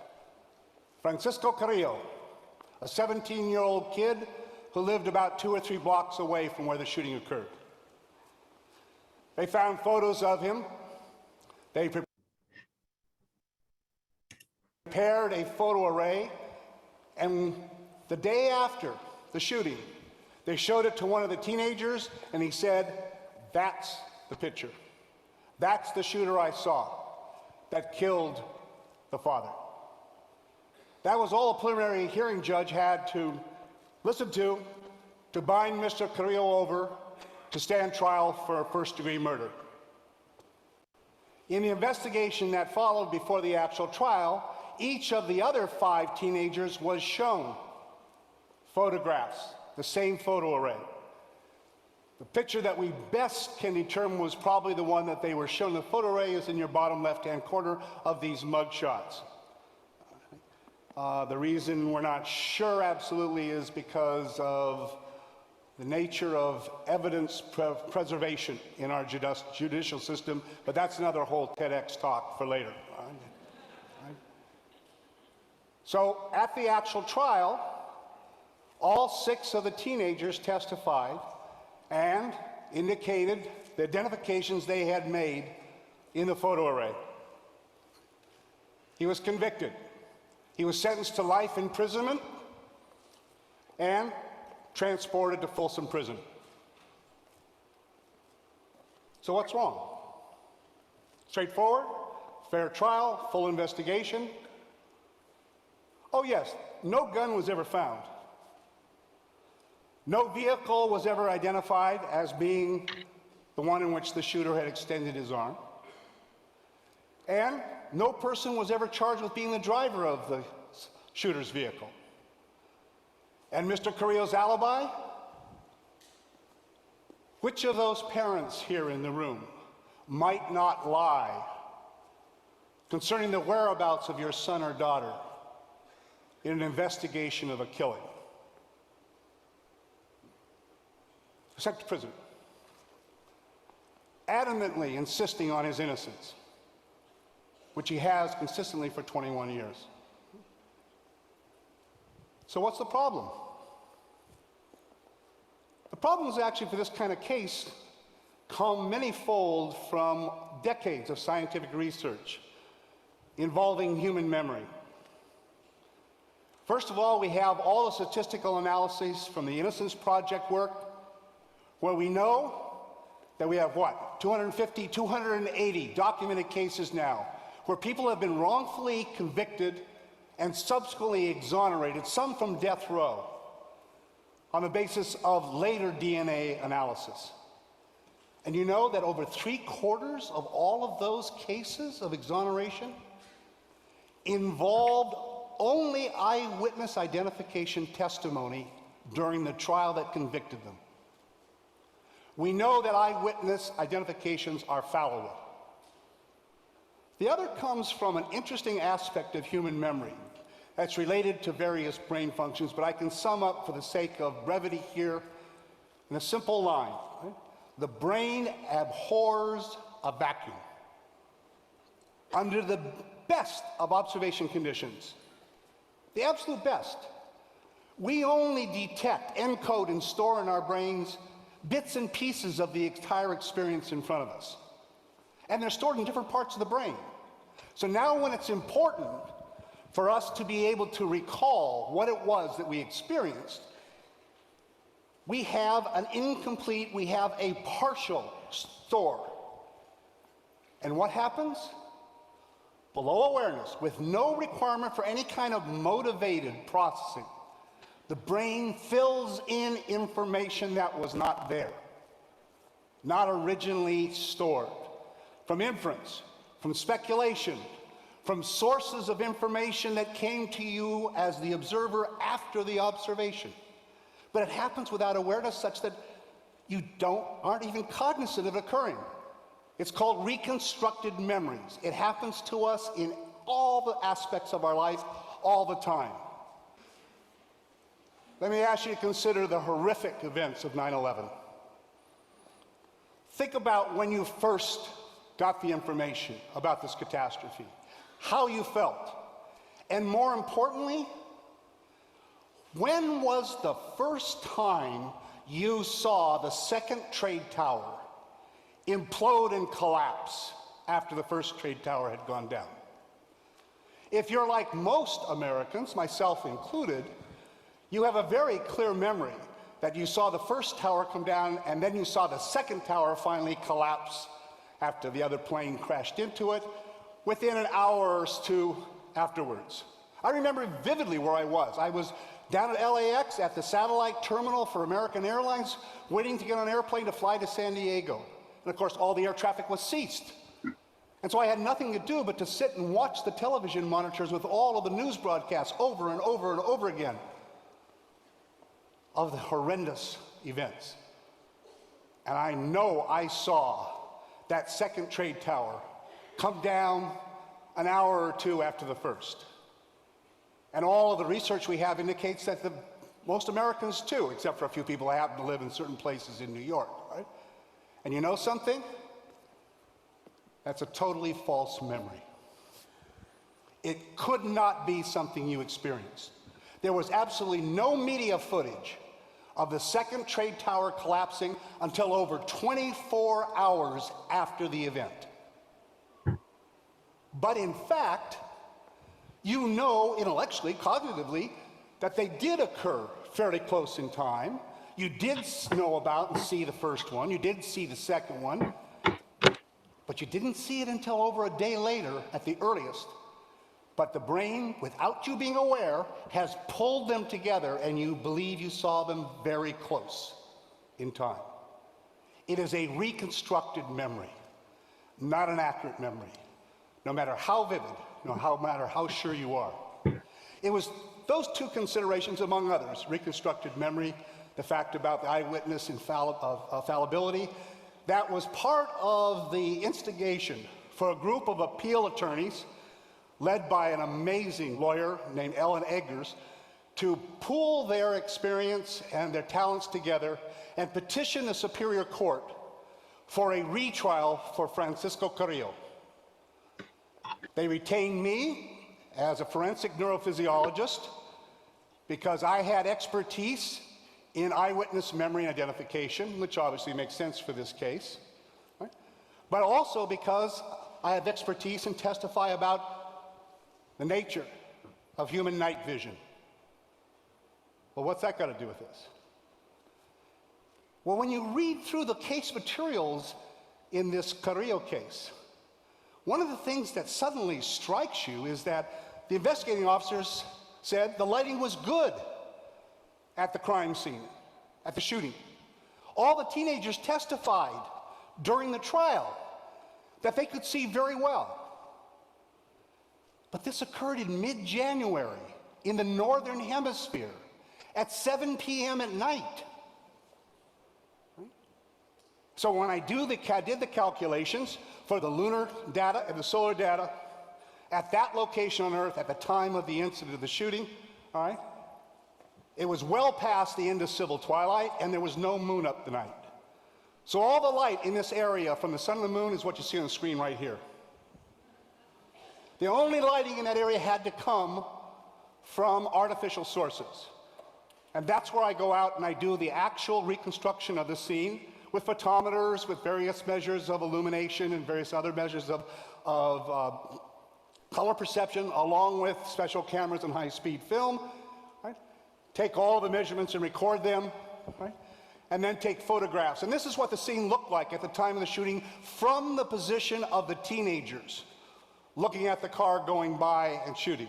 Francisco Carrillo, a 17-year-old kid who lived about 2 or 3 blocks away from where the shooting occurred. They found photos of him. They prepared a photo array, and the day after the shooting, they showed it to one of the teenagers, and he said, "That's the picture. That's the shooter I saw that killed the father." That was all a preliminary hearing judge had to listen to bind Mr. Carrillo over to stand trial for first-degree murder. In the investigation that followed before the actual trial, each of the other 5 teenagers was shown photographs, the same photo array. The picture that we best can determine was probably the one that they were shown. The photo array is in your bottom left-hand corner of these mug shots. The reason we're not sure absolutely is because of the nature of evidence preservation in our judicial system, but that's another whole TEDx talk for later. So at the actual trial, all 6 of the teenagers testified and indicated the identifications they had made in the photo array. He was convicted. He was sentenced to life imprisonment and transported to Folsom Prison. So what's wrong? Straightforward, fair trial, full investigation. Oh yes, no gun was ever found. No vehicle was ever identified as being the one in which the shooter had extended his arm. And no person was ever charged with being the driver of the shooter's vehicle. And Mr. Carrillo's alibi? Which of those parents here in the room might not lie concerning the whereabouts of your son or daughter in an investigation of a killing? Sent to prison, adamantly insisting on his innocence, which he has consistently for 21 years. So what's the problem? The problem is actually, for this kind of case, come many-fold from decades of scientific research involving human memory. First of all, we have all the statistical analyses from the Innocence Project work, where we know that we have, 250, 280 documented cases now, where people have been wrongfully convicted and subsequently exonerated, some from death row, on the basis of later DNA analysis. And you know that over 3/4 of all of those cases of exoneration involved only eyewitness identification testimony during the trial that convicted them. We know that eyewitness identifications are fallible. The other comes from an interesting aspect of human memory that's related to various brain functions, but I can sum up for the sake of brevity here in a simple line. Right? The brain abhors a vacuum. Under the best of observation conditions, the absolute best, we only detect, encode, and store in our brains bits and pieces of the entire experience in front of us. And they're stored in different parts of the brain. So now when it's important for us to be able to recall what it was that we experienced, we have an incomplete, we have a partial store. And what happens? Below awareness, with no requirement for any kind of motivated processing, the brain fills in information that was not there, not originally stored, from inference, from speculation, from sources of information that came to you as the observer after the observation. But it happens without awareness such that you aren't even cognizant of it occurring. It's called reconstructed memories. It happens to us in all the aspects of our life all the time. let me ask you to consider the horrific events of 9/11. Think about when you first got the information about this catastrophe, how you felt, and more importantly, when was the first time you saw the second trade tower implode and collapse after the first trade tower had gone down? If you're like most Americans, myself included, you have a very clear memory that you saw the first tower come down and then you saw the second tower finally collapse after the other plane crashed into it within an hour or two afterwards. I remember vividly where I was. I was down at LAX at the satellite terminal for American Airlines, waiting to get on an airplane to fly to San Diego. And of course, all the air traffic was ceased. And so I had nothing to do but to sit and watch the television monitors with all of the news broadcasts over and over and over again of the horrendous events. And I know I saw that second trade tower come down an hour or two after the first. And all of the research we have indicates that most Americans too, except for a few people who happen to live in certain places in New York, right? And you know something? That's a totally false memory. It could not be something you experienced. There was absolutely no media footage of the second trade tower collapsing until over 24 hours after the event. But in fact, you know intellectually, cognitively, that they did occur fairly close in time. You did know about and see the first one. You did see the second one. But you didn't see it until over a day later at the earliest. But the brain, without you being aware, has pulled them together and you believe you saw them very close in time. It is a reconstructed memory, not an accurate memory, no matter how vivid, no matter how sure you are. It was those two considerations, among others, reconstructed memory, the fact about the eyewitness fallibility, that was part of the instigation for a group of appeal attorneys led by an amazing lawyer named Ellen Eggers to pool their experience and their talents together and petition the Superior Court for a retrial for Francisco Carrillo. They retained me as a forensic neurophysiologist because I had expertise in eyewitness memory and identification, which obviously makes sense for this case, right? But also because I have expertise and testify about the nature of human night vision. Well, what's that got to do with this? Well, when you read through the case materials in this Carrillo case, one of the things that suddenly strikes you is that the investigating officers said the lighting was good at the crime scene, at the shooting. All the teenagers testified during the trial that they could see very well. But this occurred in mid-January in the Northern Hemisphere at 7 p.m. at night. So when I did the calculations for the lunar data and the solar data at that location on Earth at the time of the incident of the shooting, all right, it was well past the end of civil twilight and there was no moon up the night. So all the light in this area from the sun and the moon is what you see on the screen right here. The only lighting in that area had to come from artificial sources. And that's where I go out and I do the actual reconstruction of the scene with photometers, with various measures of illumination and various other measures of color perception, along with special cameras and high-speed film. Right? Take all the measurements and record them, right? And then take photographs. And this is what the scene looked like at the time of the shooting from the position of the teenagers looking at the car going by and shooting.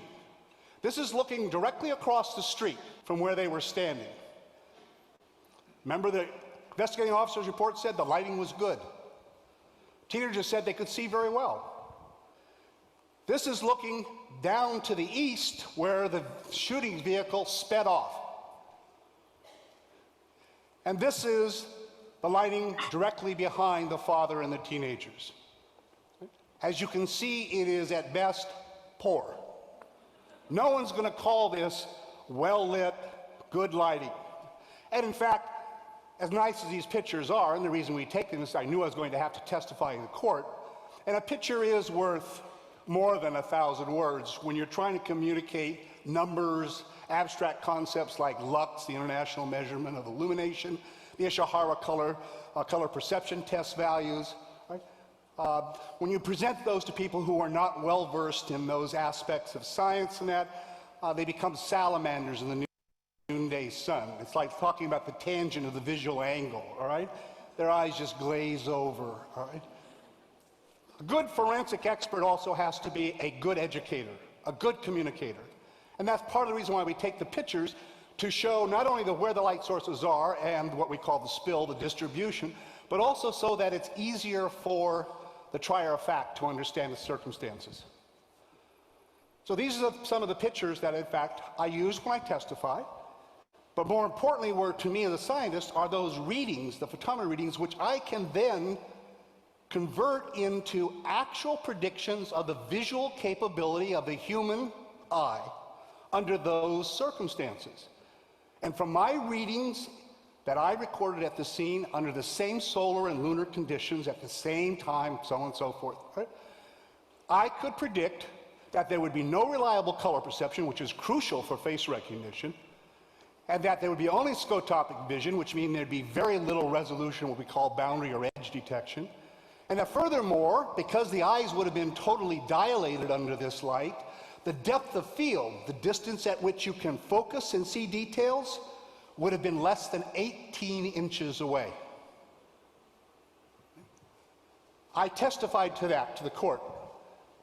This is looking directly across the street from where they were standing. Remember the investigating officer's report said the lighting was good. Teenagers said they could see very well. This is looking down to the east where the shooting vehicle sped off. And this is the lighting directly behind the father and the teenagers. As you can see, it is at best poor. No one's going to call this well-lit, good lighting. And in fact, as nice as these pictures are, and the reason we take them is I knew I was going to have to testify in the court, and a picture is worth more than 1,000 words when you're trying to communicate numbers, abstract concepts like lux, the international measurement of illumination, the Ishihara color perception test values. Right? When you present those to people who are not well versed in those aspects of science and that, they become salamanders in the noonday sun. It's like talking about the tangent of the visual angle, all right? Their eyes just glaze over, all right? A good forensic expert also has to be a good educator, a good communicator. And that's part of the reason why we take the pictures, to show not only where the light sources are and what we call the spill, the distribution, but also so that it's easier for the trier of fact to understand the circumstances. So these are some of the pictures that, in fact, I used when I testified. But more importantly, were to me as a scientist, are those readings, the photometer readings, which I can then convert into actual predictions of the visual capability of the human eye under those circumstances. And from my readings that I recorded at the scene under the same solar and lunar conditions at the same time, so on and so forth, right, I could predict that there would be no reliable color perception, which is crucial for face recognition, and that there would be only scotopic vision, which means there'd be very little resolution, what we call boundary or edge detection, and that furthermore, because the eyes would have been totally dilated under this light, the depth of field, the distance at which you can focus and see details, would have been less than 18 inches away. I testified to that to the court.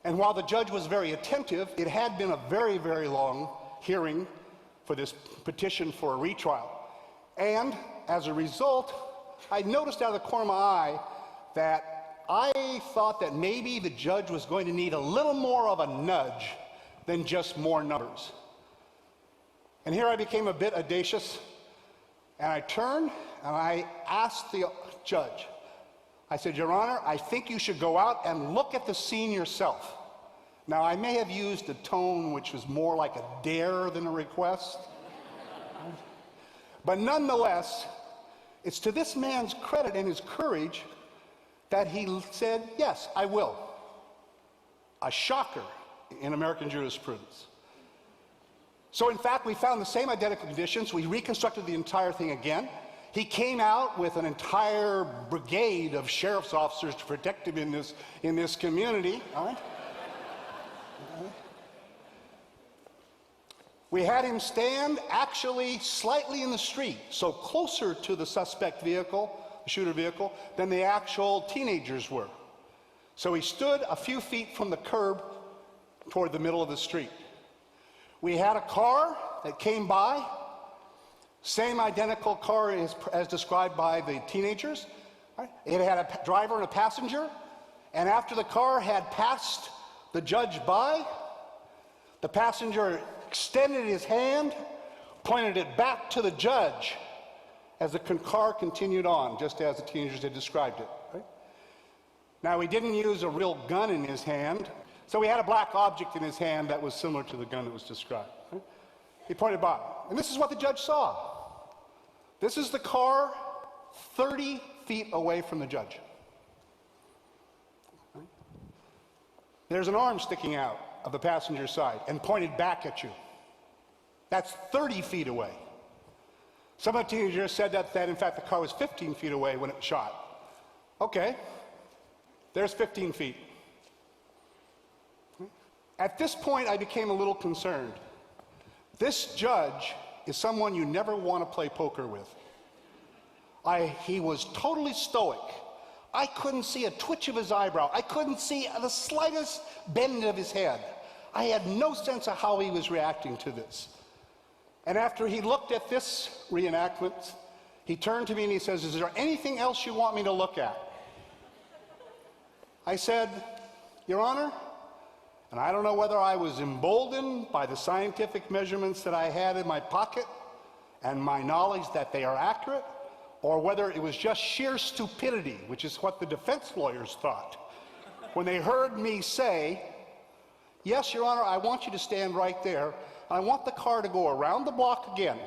And while the judge was very attentive, it had been a very, very long hearing for this petition for a retrial. And as a result, I noticed out of the corner of my eye that I thought that maybe the judge was going to need a little more of a nudge than just more numbers. And here I became a bit audacious, and I turned and I asked the judge, I said, Your Honor, I think you should go out and look at the scene yourself. Now, I may have used a tone which was more like a dare than a request, but nonetheless, it's to this man's credit and his courage that he said, yes, I will. A shocker in American jurisprudence. So in fact, we found the same identical conditions. We reconstructed the entire thing again. He came out with an entire brigade of sheriff's officers to protect him in this community. All right? We had him stand actually slightly in the street, so closer to the suspect vehicle, the shooter vehicle, than the actual teenagers were. So he stood a few feet from the curb toward the middle of the street. We had a car that came by, same identical car as described by the teenagers. Right? It had a driver and a passenger, and after the car had passed the judge by, the passenger extended his hand, pointed it back to the judge as the car continued on, just as the teenagers had described it. Right? Now, he didn't use a real gun in his hand, so he had a black object in his hand that was similar to the gun that was described. Right? He pointed by, and this is what the judge saw. This is the car 30 feet away from the judge. Right? There's an arm sticking out of the passenger side and pointed back at you. That's 30 feet away. Some of the teenagers said that in fact the car was 15 feet away when it was shot. Okay, there's 15 feet. At this point, I became a little concerned. This judge is someone you never want to play poker with. He was totally stoic. I couldn't see a twitch of his eyebrow. I couldn't see the slightest bend of his head. I had no sense of how he was reacting to this. And after he looked at this reenactment, he turned to me and he says, is there anything else you want me to look at? I said, Your Honor, and I don't know whether I was emboldened by the scientific measurements that I had in my pocket and my knowledge that they are accurate, or whether it was just sheer stupidity, which is what the defense lawyers thought, when they heard me say, yes, Your Honor, I want you to stand right there. I want the car to go around the block again,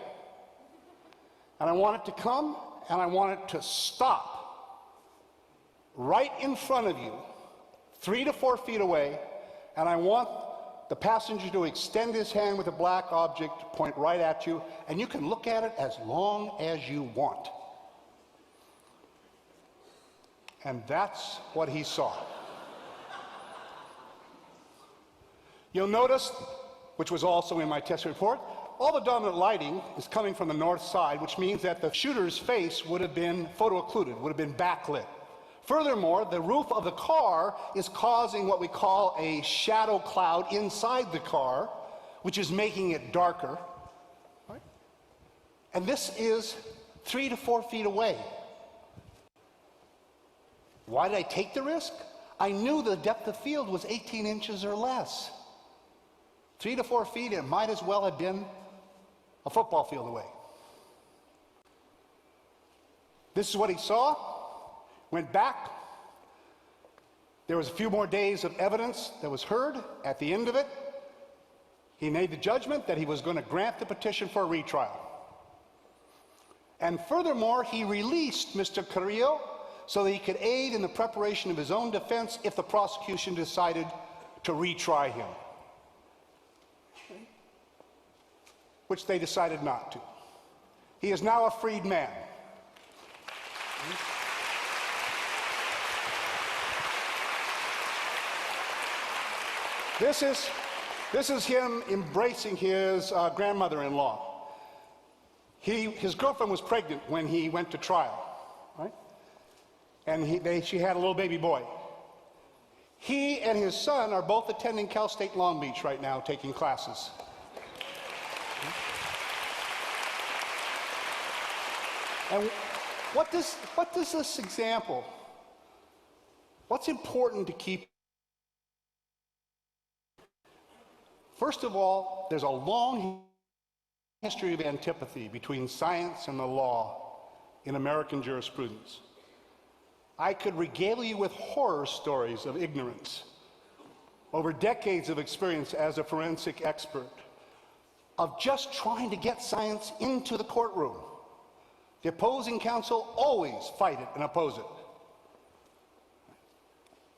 And I want it to come, and I want it to stop right in front of you, 3 to 4 feet away, and I want the passenger to extend his hand with a black object, point right at you, and you can look at it as long as you want. And that's what he saw. You'll notice, which was also in my test report, all the dominant lighting is coming from the north side, which means that the shooter's face would have been photo-occluded, would have been backlit. Furthermore, the roof of the car is causing what we call a shadow cloud inside the car, which is making it darker. Right? And this is 3 to 4 feet away. Why did I take the risk? I knew the depth of field was 18 inches or less. 3 to 4 feet, it might as well have been a football field away. This is what he saw. Went back. There was a few more days of evidence that was heard. At the end of it, he made the judgment that he was going to grant the petition for a retrial. And furthermore, he released Mr. Carrillo so that he could aid in the preparation of his own defense if the prosecution decided to retry him, which they decided not to. He is now a freed man. This is him embracing his grandmother-in-law. His girlfriend was pregnant when he went to trial, right? And she had a little baby boy. He and his son are both attending Cal State Long Beach right now, taking classes. And what does this example, what's important to keep? First of all, there's a long history of antipathy between science and the law in American jurisprudence. I could regale you with horror stories of ignorance over decades of experience as a forensic expert, of just trying to get science into the courtroom. The opposing counsel always fight it and oppose it.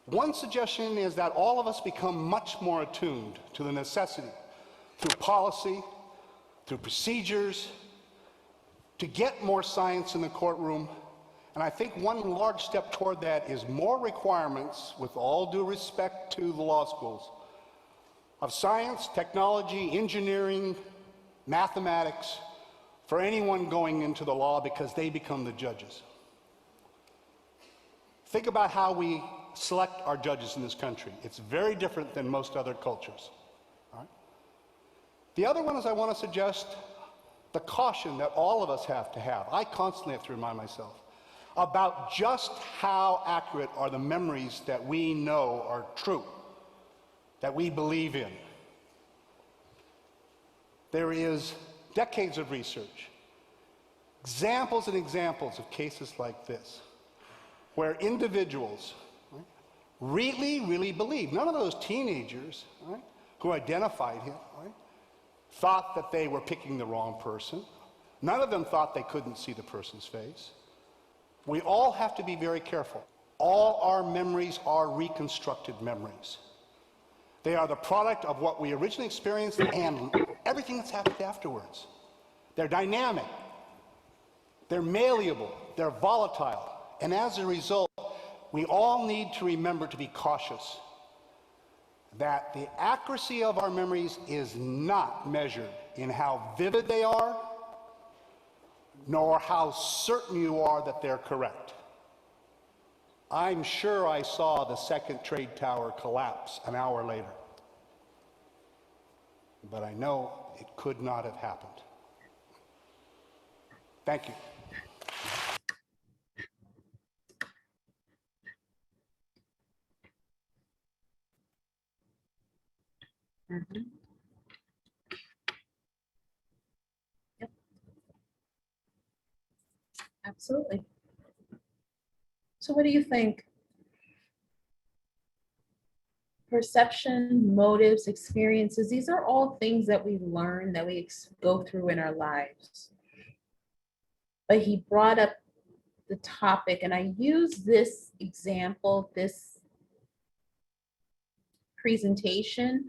One suggestion is that all of us become much more attuned to the necessity, through policy, through procedures, to get more science in the courtroom. And I think one large step toward that is more requirements, with all due respect to the law schools, of science, technology, engineering, mathematics, for anyone going into the law, because they become the judges. Think about how we select our judges in this country. It's very different than most other cultures. All right? The other one is I want to suggest the caution that all of us have to have. I constantly have to remind myself about just how accurate are the memories that we know are true, that we believe in. There is decades of research, examples and examples of cases like this, where individuals really believe. None of those teenagers, right, who identified him, right, thought that they were picking the wrong person. None of them thought they couldn't see the person's face. We all have to be very careful. All our memories are reconstructed memories. They are the product of what we originally experienced and everything that's happened afterwards. They're dynamic, they're malleable, they're volatile, and as a result, we all need to remember to be cautious that the accuracy of our memories is not measured in how vivid they are, nor how certain you are that they're correct. I'm sure I saw the second trade tower collapse an hour later, but I know it could not have happened. Thank you. Mm-hmm. Yep. Absolutely. So what do you think? Perception, motives, experiences, these are all things that we learn, that we go through in our lives. but he brought up the topic, and I use this example, this presentation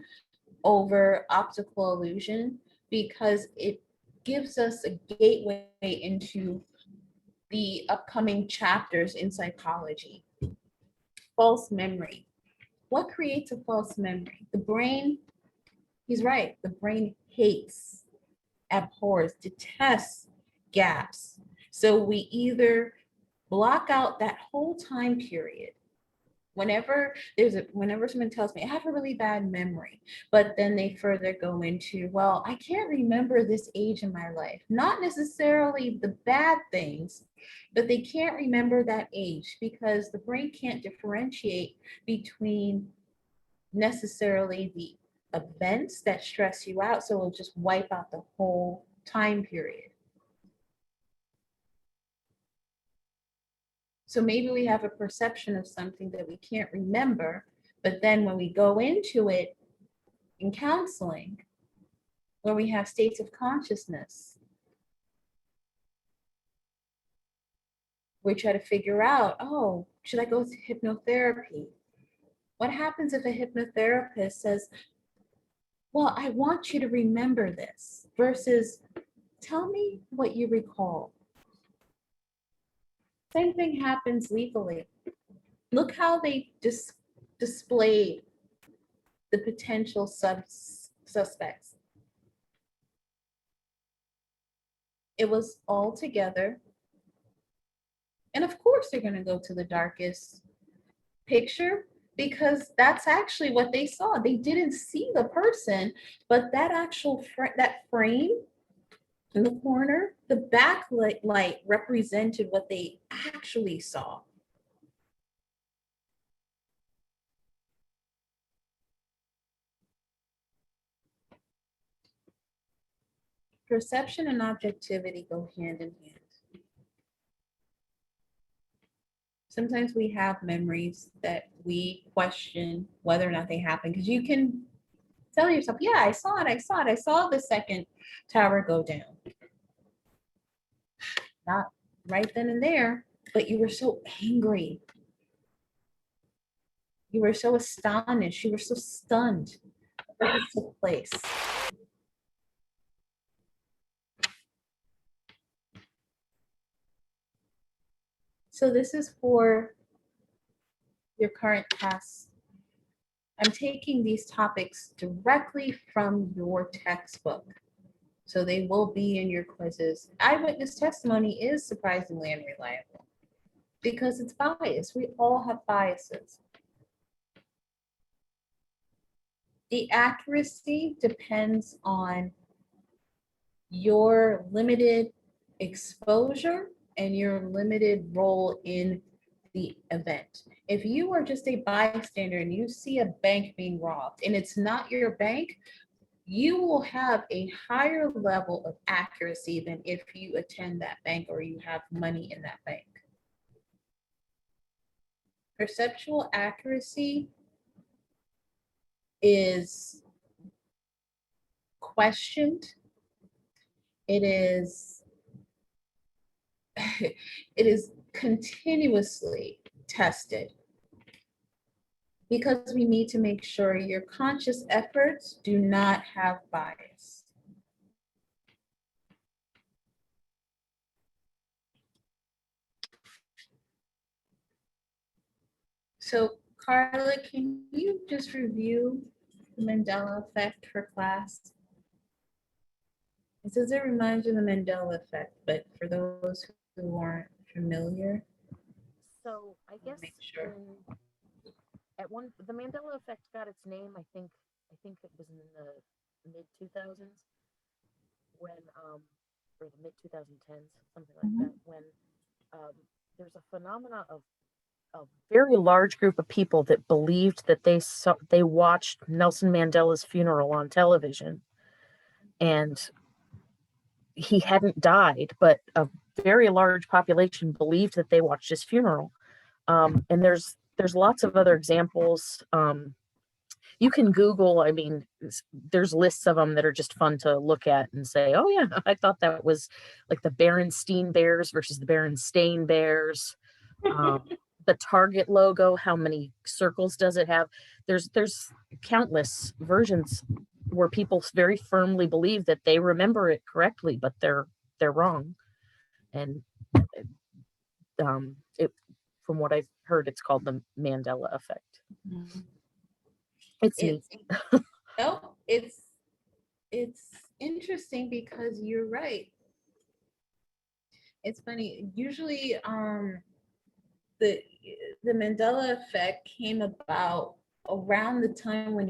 over optical illusion because it gives us a gateway into the upcoming chapters in psychology. False memory. What creates a false memory? The brain, he's right, the brain hates, abhors, detests gaps. So we either block out that whole time period. Whenever someone tells me I have a really bad memory, but then they further go into, well, I can't remember this age in my life. Not necessarily the bad things, but they can't remember that age because the brain can't differentiate between necessarily the events that stress you out. So it'll just wipe out the whole time period. So maybe we have a perception of something that we can't remember, but then when we go into it in counseling, where we have states of consciousness, we try to figure out, oh, should I go to hypnotherapy? What happens if a hypnotherapist says, well, I want you to remember this, versus tell me what you recall. Same thing happens legally. Look how they displayed the potential suspects. It was all together. And of course they're going to go to the darkest picture because that's actually what they saw. They didn't see the person, but that actual that frame in the corner, the backlight represented what they actually saw. Perception and objectivity go hand in hand. Sometimes we have memories that we question whether or not they happen because you can tell yourself, yeah, I saw it, I saw the second tower go down. Not right then and there, but you were so angry. You were so astonished, you were so stunned that it took place. So this is for your current tasks. I'm taking these topics directly from your textbook. So they will be in your quizzes. Eyewitness testimony is surprisingly unreliable because it's biased. We all have biases. The accuracy depends on your limited exposure and your limited role in the event. If you are just a bystander and you see a bank being robbed and it's not your bank, you will have a higher level of accuracy than if you attend that bank or you have money in that bank. Perceptual accuracy is questioned. It is continuously tested because we need to make sure your conscious efforts do not have bias. So Carla, can you just review the Mandela effect for class? It says it reminds you of the Mandela effect, but for those who aren't familiar. So I guess the Mandela effect got its name, I think it was in the mid 2000s when or the mid 2010s, something like that, when there's a phenomena of a very large group of people that believed that they watched Nelson Mandela's funeral on television, and he hadn't died, but a very large population believed that they watched his funeral. And there's lots of other examples. you can Google, I mean, there's lists of them that are just fun to look at and say, oh yeah, I thought that was like the Berenstein Bears versus the Berenstain Bears. The Target logo, how many circles does it have? There's countless versions where people very firmly believe that they remember it correctly, but they're wrong. And it, from what I've heard, it's called the Mandela effect. It's neat. No, it's interesting because you're right. It's funny. Usually, the Mandela effect came about around the time when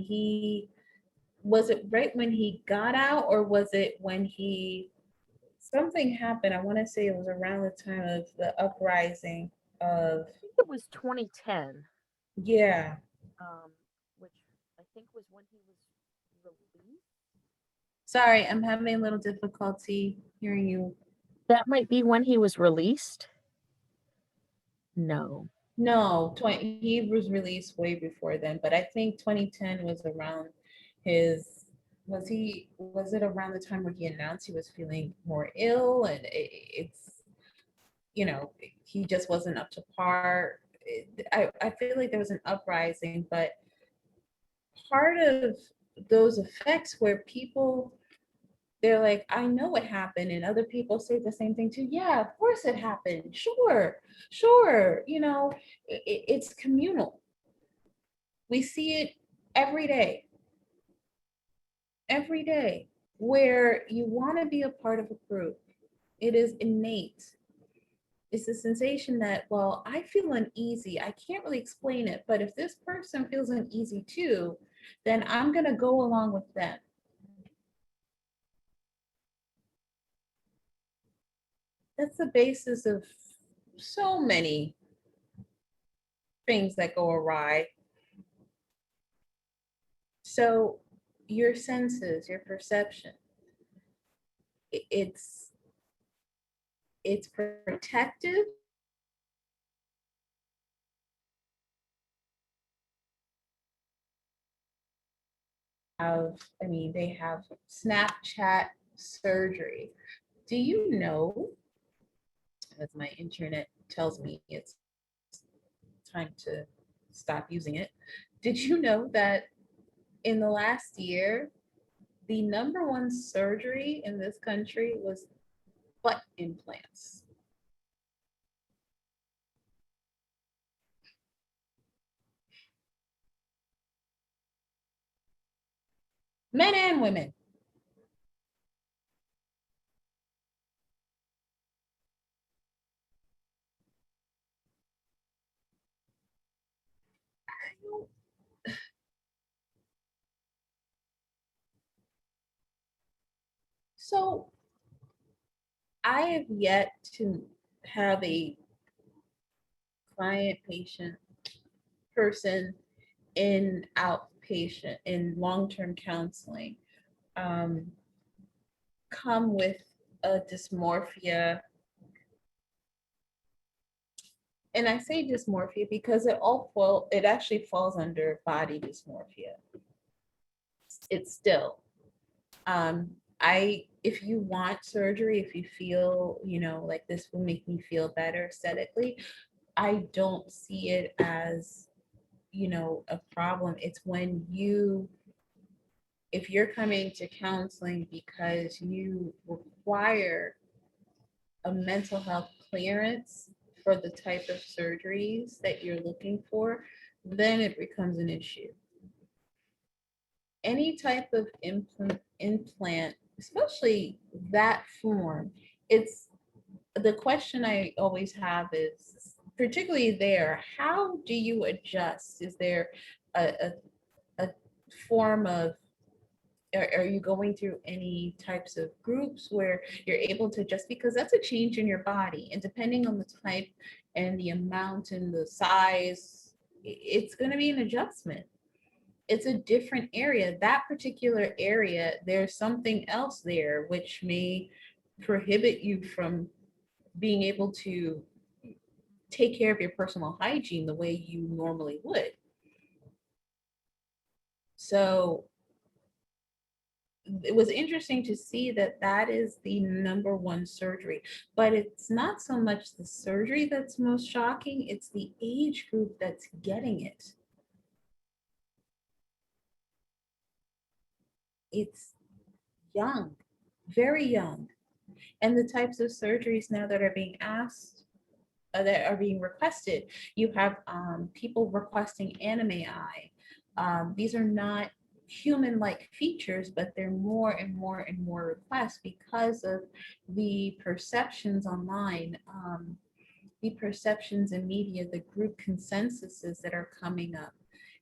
was it right when he got out, or was it when something happened? I want to say it was around the time of the uprising of. I think it was 2010. Yeah. Which I think was when he was released. Sorry, I'm having a little difficulty hearing you. That might be when he was released. No. No, he was released way before then, but I think 2010 was around was it around the time where he announced he was feeling more ill, and it's, he just wasn't up to par. I feel like there was an uprising, but part of those effects where they're like, I know what happened, and other people say the same thing too. Yeah, of course it happened. Sure. It's communal. We see it every day, where you want to be a part of a group. It is innate. It's the sensation that, well, I feel uneasy. I can't really explain it, but if this person feels uneasy too, then I'm going to go along with them. That's the basis of so many things that go awry. So your senses, your perception, it's protective. They have Snapchat surgery. Do you know, as my internet tells me it's time to stop using it, did you know that in the last year, the #1 surgery in this country was butt implants? Men and women. So I have yet to have a client, patient, person in outpatient, in long-term counseling, come with a dysmorphia. And I say dysmorphia because it actually falls under body dysmorphia. It's still, if you want surgery, if you feel, like this will make me feel better aesthetically, I don't see it as, a problem. It's when if you're coming to counseling because you require a mental health clearance for the type of surgeries that you're looking for, then it becomes an issue. Any type of implant, especially that form, the question I always have is, particularly there, how do you adjust? Is there a form of, are you going through any types of groups where you're able to adjust? Because that's a change in your body, and depending on the type and the amount and the size, it's going to be an adjustment. It's a different area. That particular area, there's something else there which may prohibit you from being able to take care of your personal hygiene the way you normally would. So it was interesting to see that that is the number one surgery, but it's not so much the surgery that's most shocking, it's the age group that's getting it. It's young, very young. And the types of surgeries now that are being asked, that are being requested, you have people requesting anime eye. These are not human-like features, but they're more and more and more requests because of the perceptions online, the perceptions in media, the group consensuses that are coming up.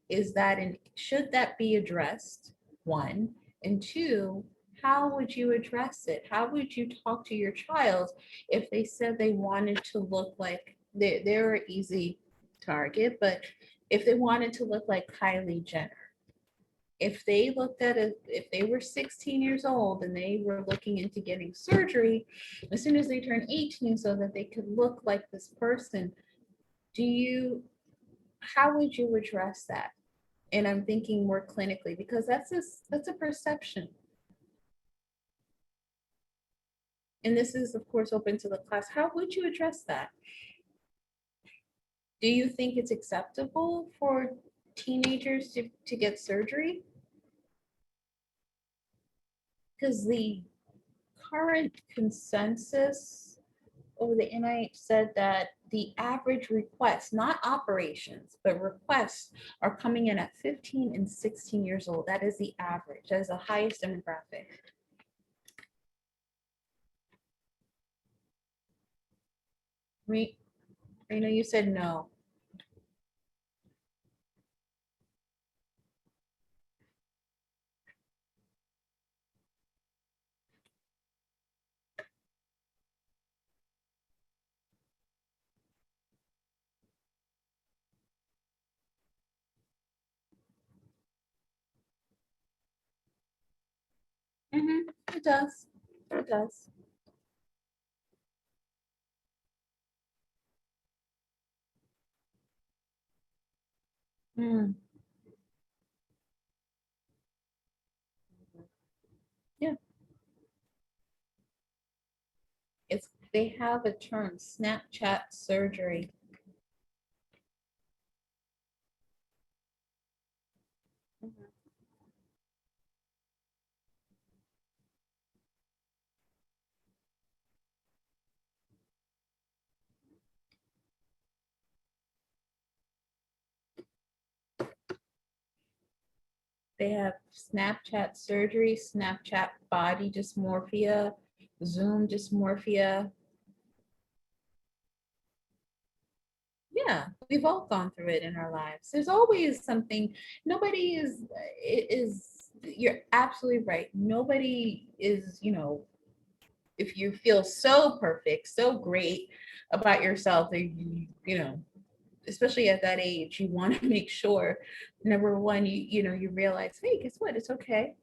Is that, and should that be addressed? One, and two, how would you address it? How would you talk to your child if they said they wanted to look like, they're an easy target, but if they wanted to look like Kylie Jenner, if they looked at it, if they were 16 years old and they were looking into getting surgery as soon as they turn 18 so that they could look like this person, how would you address that? And I'm thinking more clinically, because that's a perception. And this is, of course, open to the class. How would you address that? Do you think it's acceptable for teenagers to get surgery? Because the current consensus over the NIH said that the average requests, not operations, but requests are coming in at 15 and 16 years old. That is the average. That is the highest demographic. I know you said no. It does. It does. Yeah. They have a term, Snapchat surgery. They have Snapchat surgery, Snapchat body dysmorphia, Zoom dysmorphia. Yeah, we've all gone through it in our lives. There's always something. Nobody you're absolutely right. Nobody is, if you feel so perfect, so great about yourself, that especially at that age, you want to make sure, number one, you realize, hey, guess what? It's okay.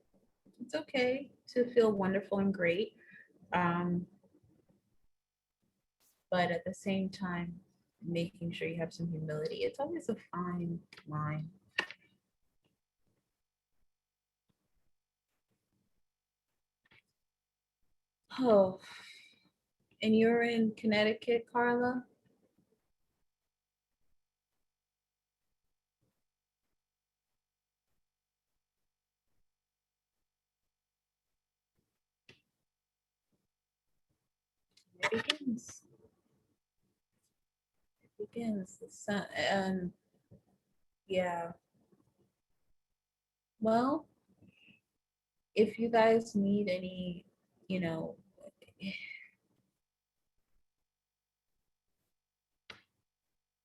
It's okay to feel wonderful and great. But at the same time, making sure you have some humility. It's always a fine line. Oh, and you're in Connecticut, Carla? It begins. It begins. The sun, yeah. Well, if you guys need any,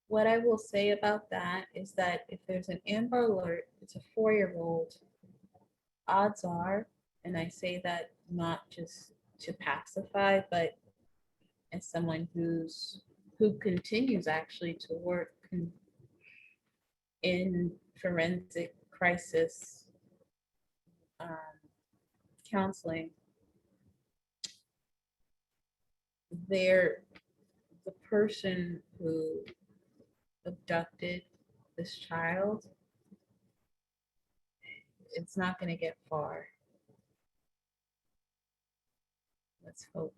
what I will say about that is that if there's an Amber Alert, it's a 4-year-old, odds are, and I say that not just to pacify, but as someone who continues actually to work in forensic crisis counseling, the person who abducted this child it's not gonna get far. Let's hope.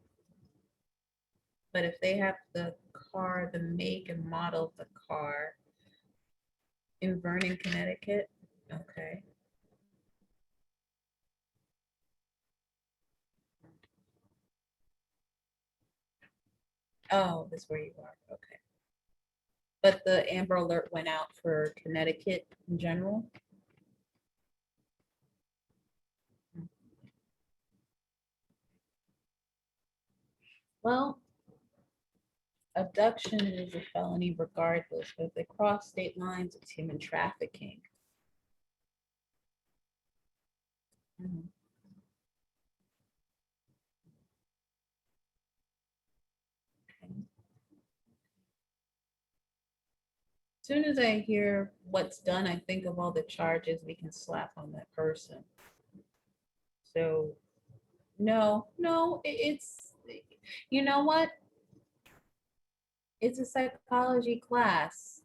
But if they have the car, the make and model of the car in Vernon, Connecticut, okay. Oh, that's where you are, okay. But the Amber Alert went out for Connecticut in general? Well, abduction is a felony regardless, but if they cross state lines, it's human trafficking. Mhm. Okay. As soon as I hear what's done, I think of all the charges we can slap on that person. So, no, it's, you know what? It's a psychology class.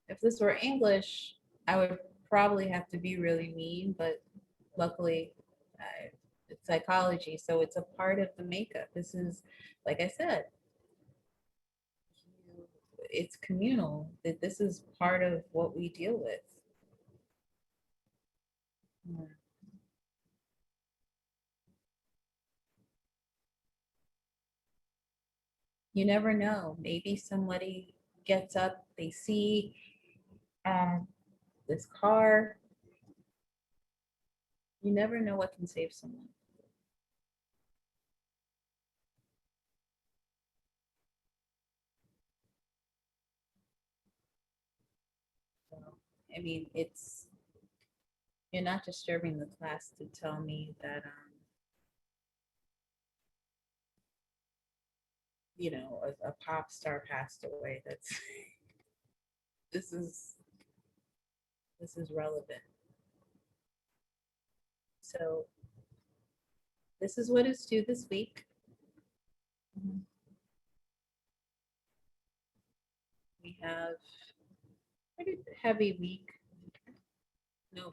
If this were English, I would probably have to be really mean, but luckily it's psychology, so it's a part of the makeup. This is, like I said, it's communal, that this is part of what we deal with. Hmm. You never know. Maybe somebody gets up, they see this car. You never know what can save someone. So, I mean, you're not disturbing the class to tell me that, you know, a pop star passed away. This is relevant. So this is what is due this week. We have a pretty heavy week. No,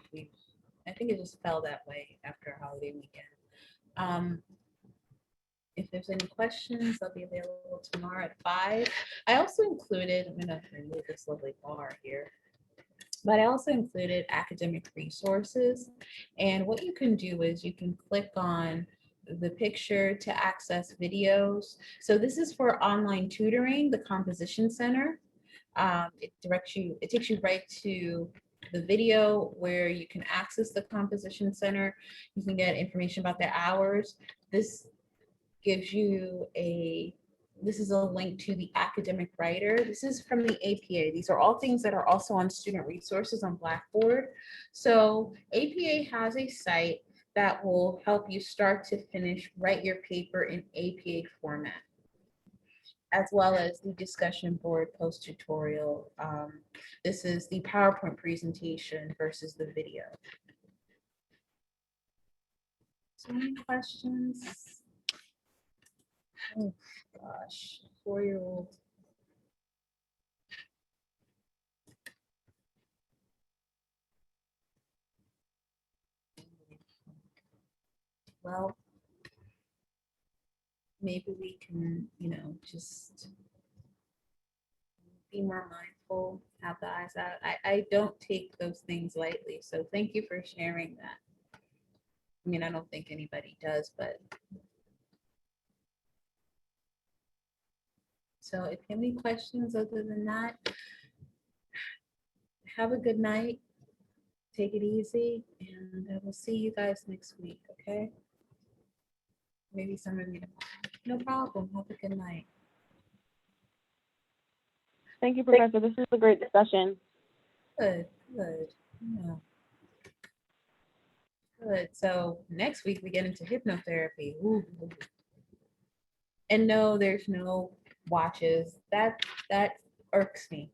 I think it just fell that way after a holiday weekend. If there's any questions, I'll be available tomorrow at 5. I also included, I'm gonna remove this lovely bar here, but I also included academic resources. And what you can do is you can click on the picture to access videos. So this is for online tutoring, the Composition Center. It takes you right to the video where you can access the Composition Center. You can get information about their hours. This gives you this is a link to the academic writer. This is from the APA. These are all things that are also on student resources on Blackboard. So APA has a site that will help you start to finish write your paper in APA format, as well as the discussion board post-tutorial. This is the PowerPoint presentation versus the video. So any questions? Oh gosh, 4-year-old. Well, maybe we can, you know, just be more mindful, have the eyes out. I don't take those things lightly, so thank you for sharing that. I mean, I don't think anybody does, but. So if you have any questions other than that, have a good night, take it easy, and I will see you guys next week, okay? Maybe some of you tomorrow. No problem, have a good night. Thank you, Professor. This is a great discussion. Good. Yeah. Good. So next week we get into hypnotherapy. Ooh. And no, there's no watches. That irks me.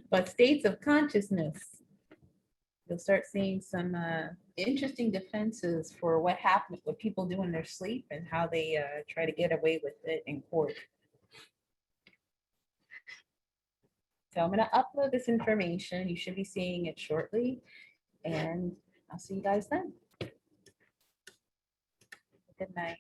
But states of consciousness. You'll start seeing some interesting defenses for what people do in their sleep and how they try to get away with it in court. So I'm going to upload this information. You should be seeing it shortly. And I'll see you guys then. Good night.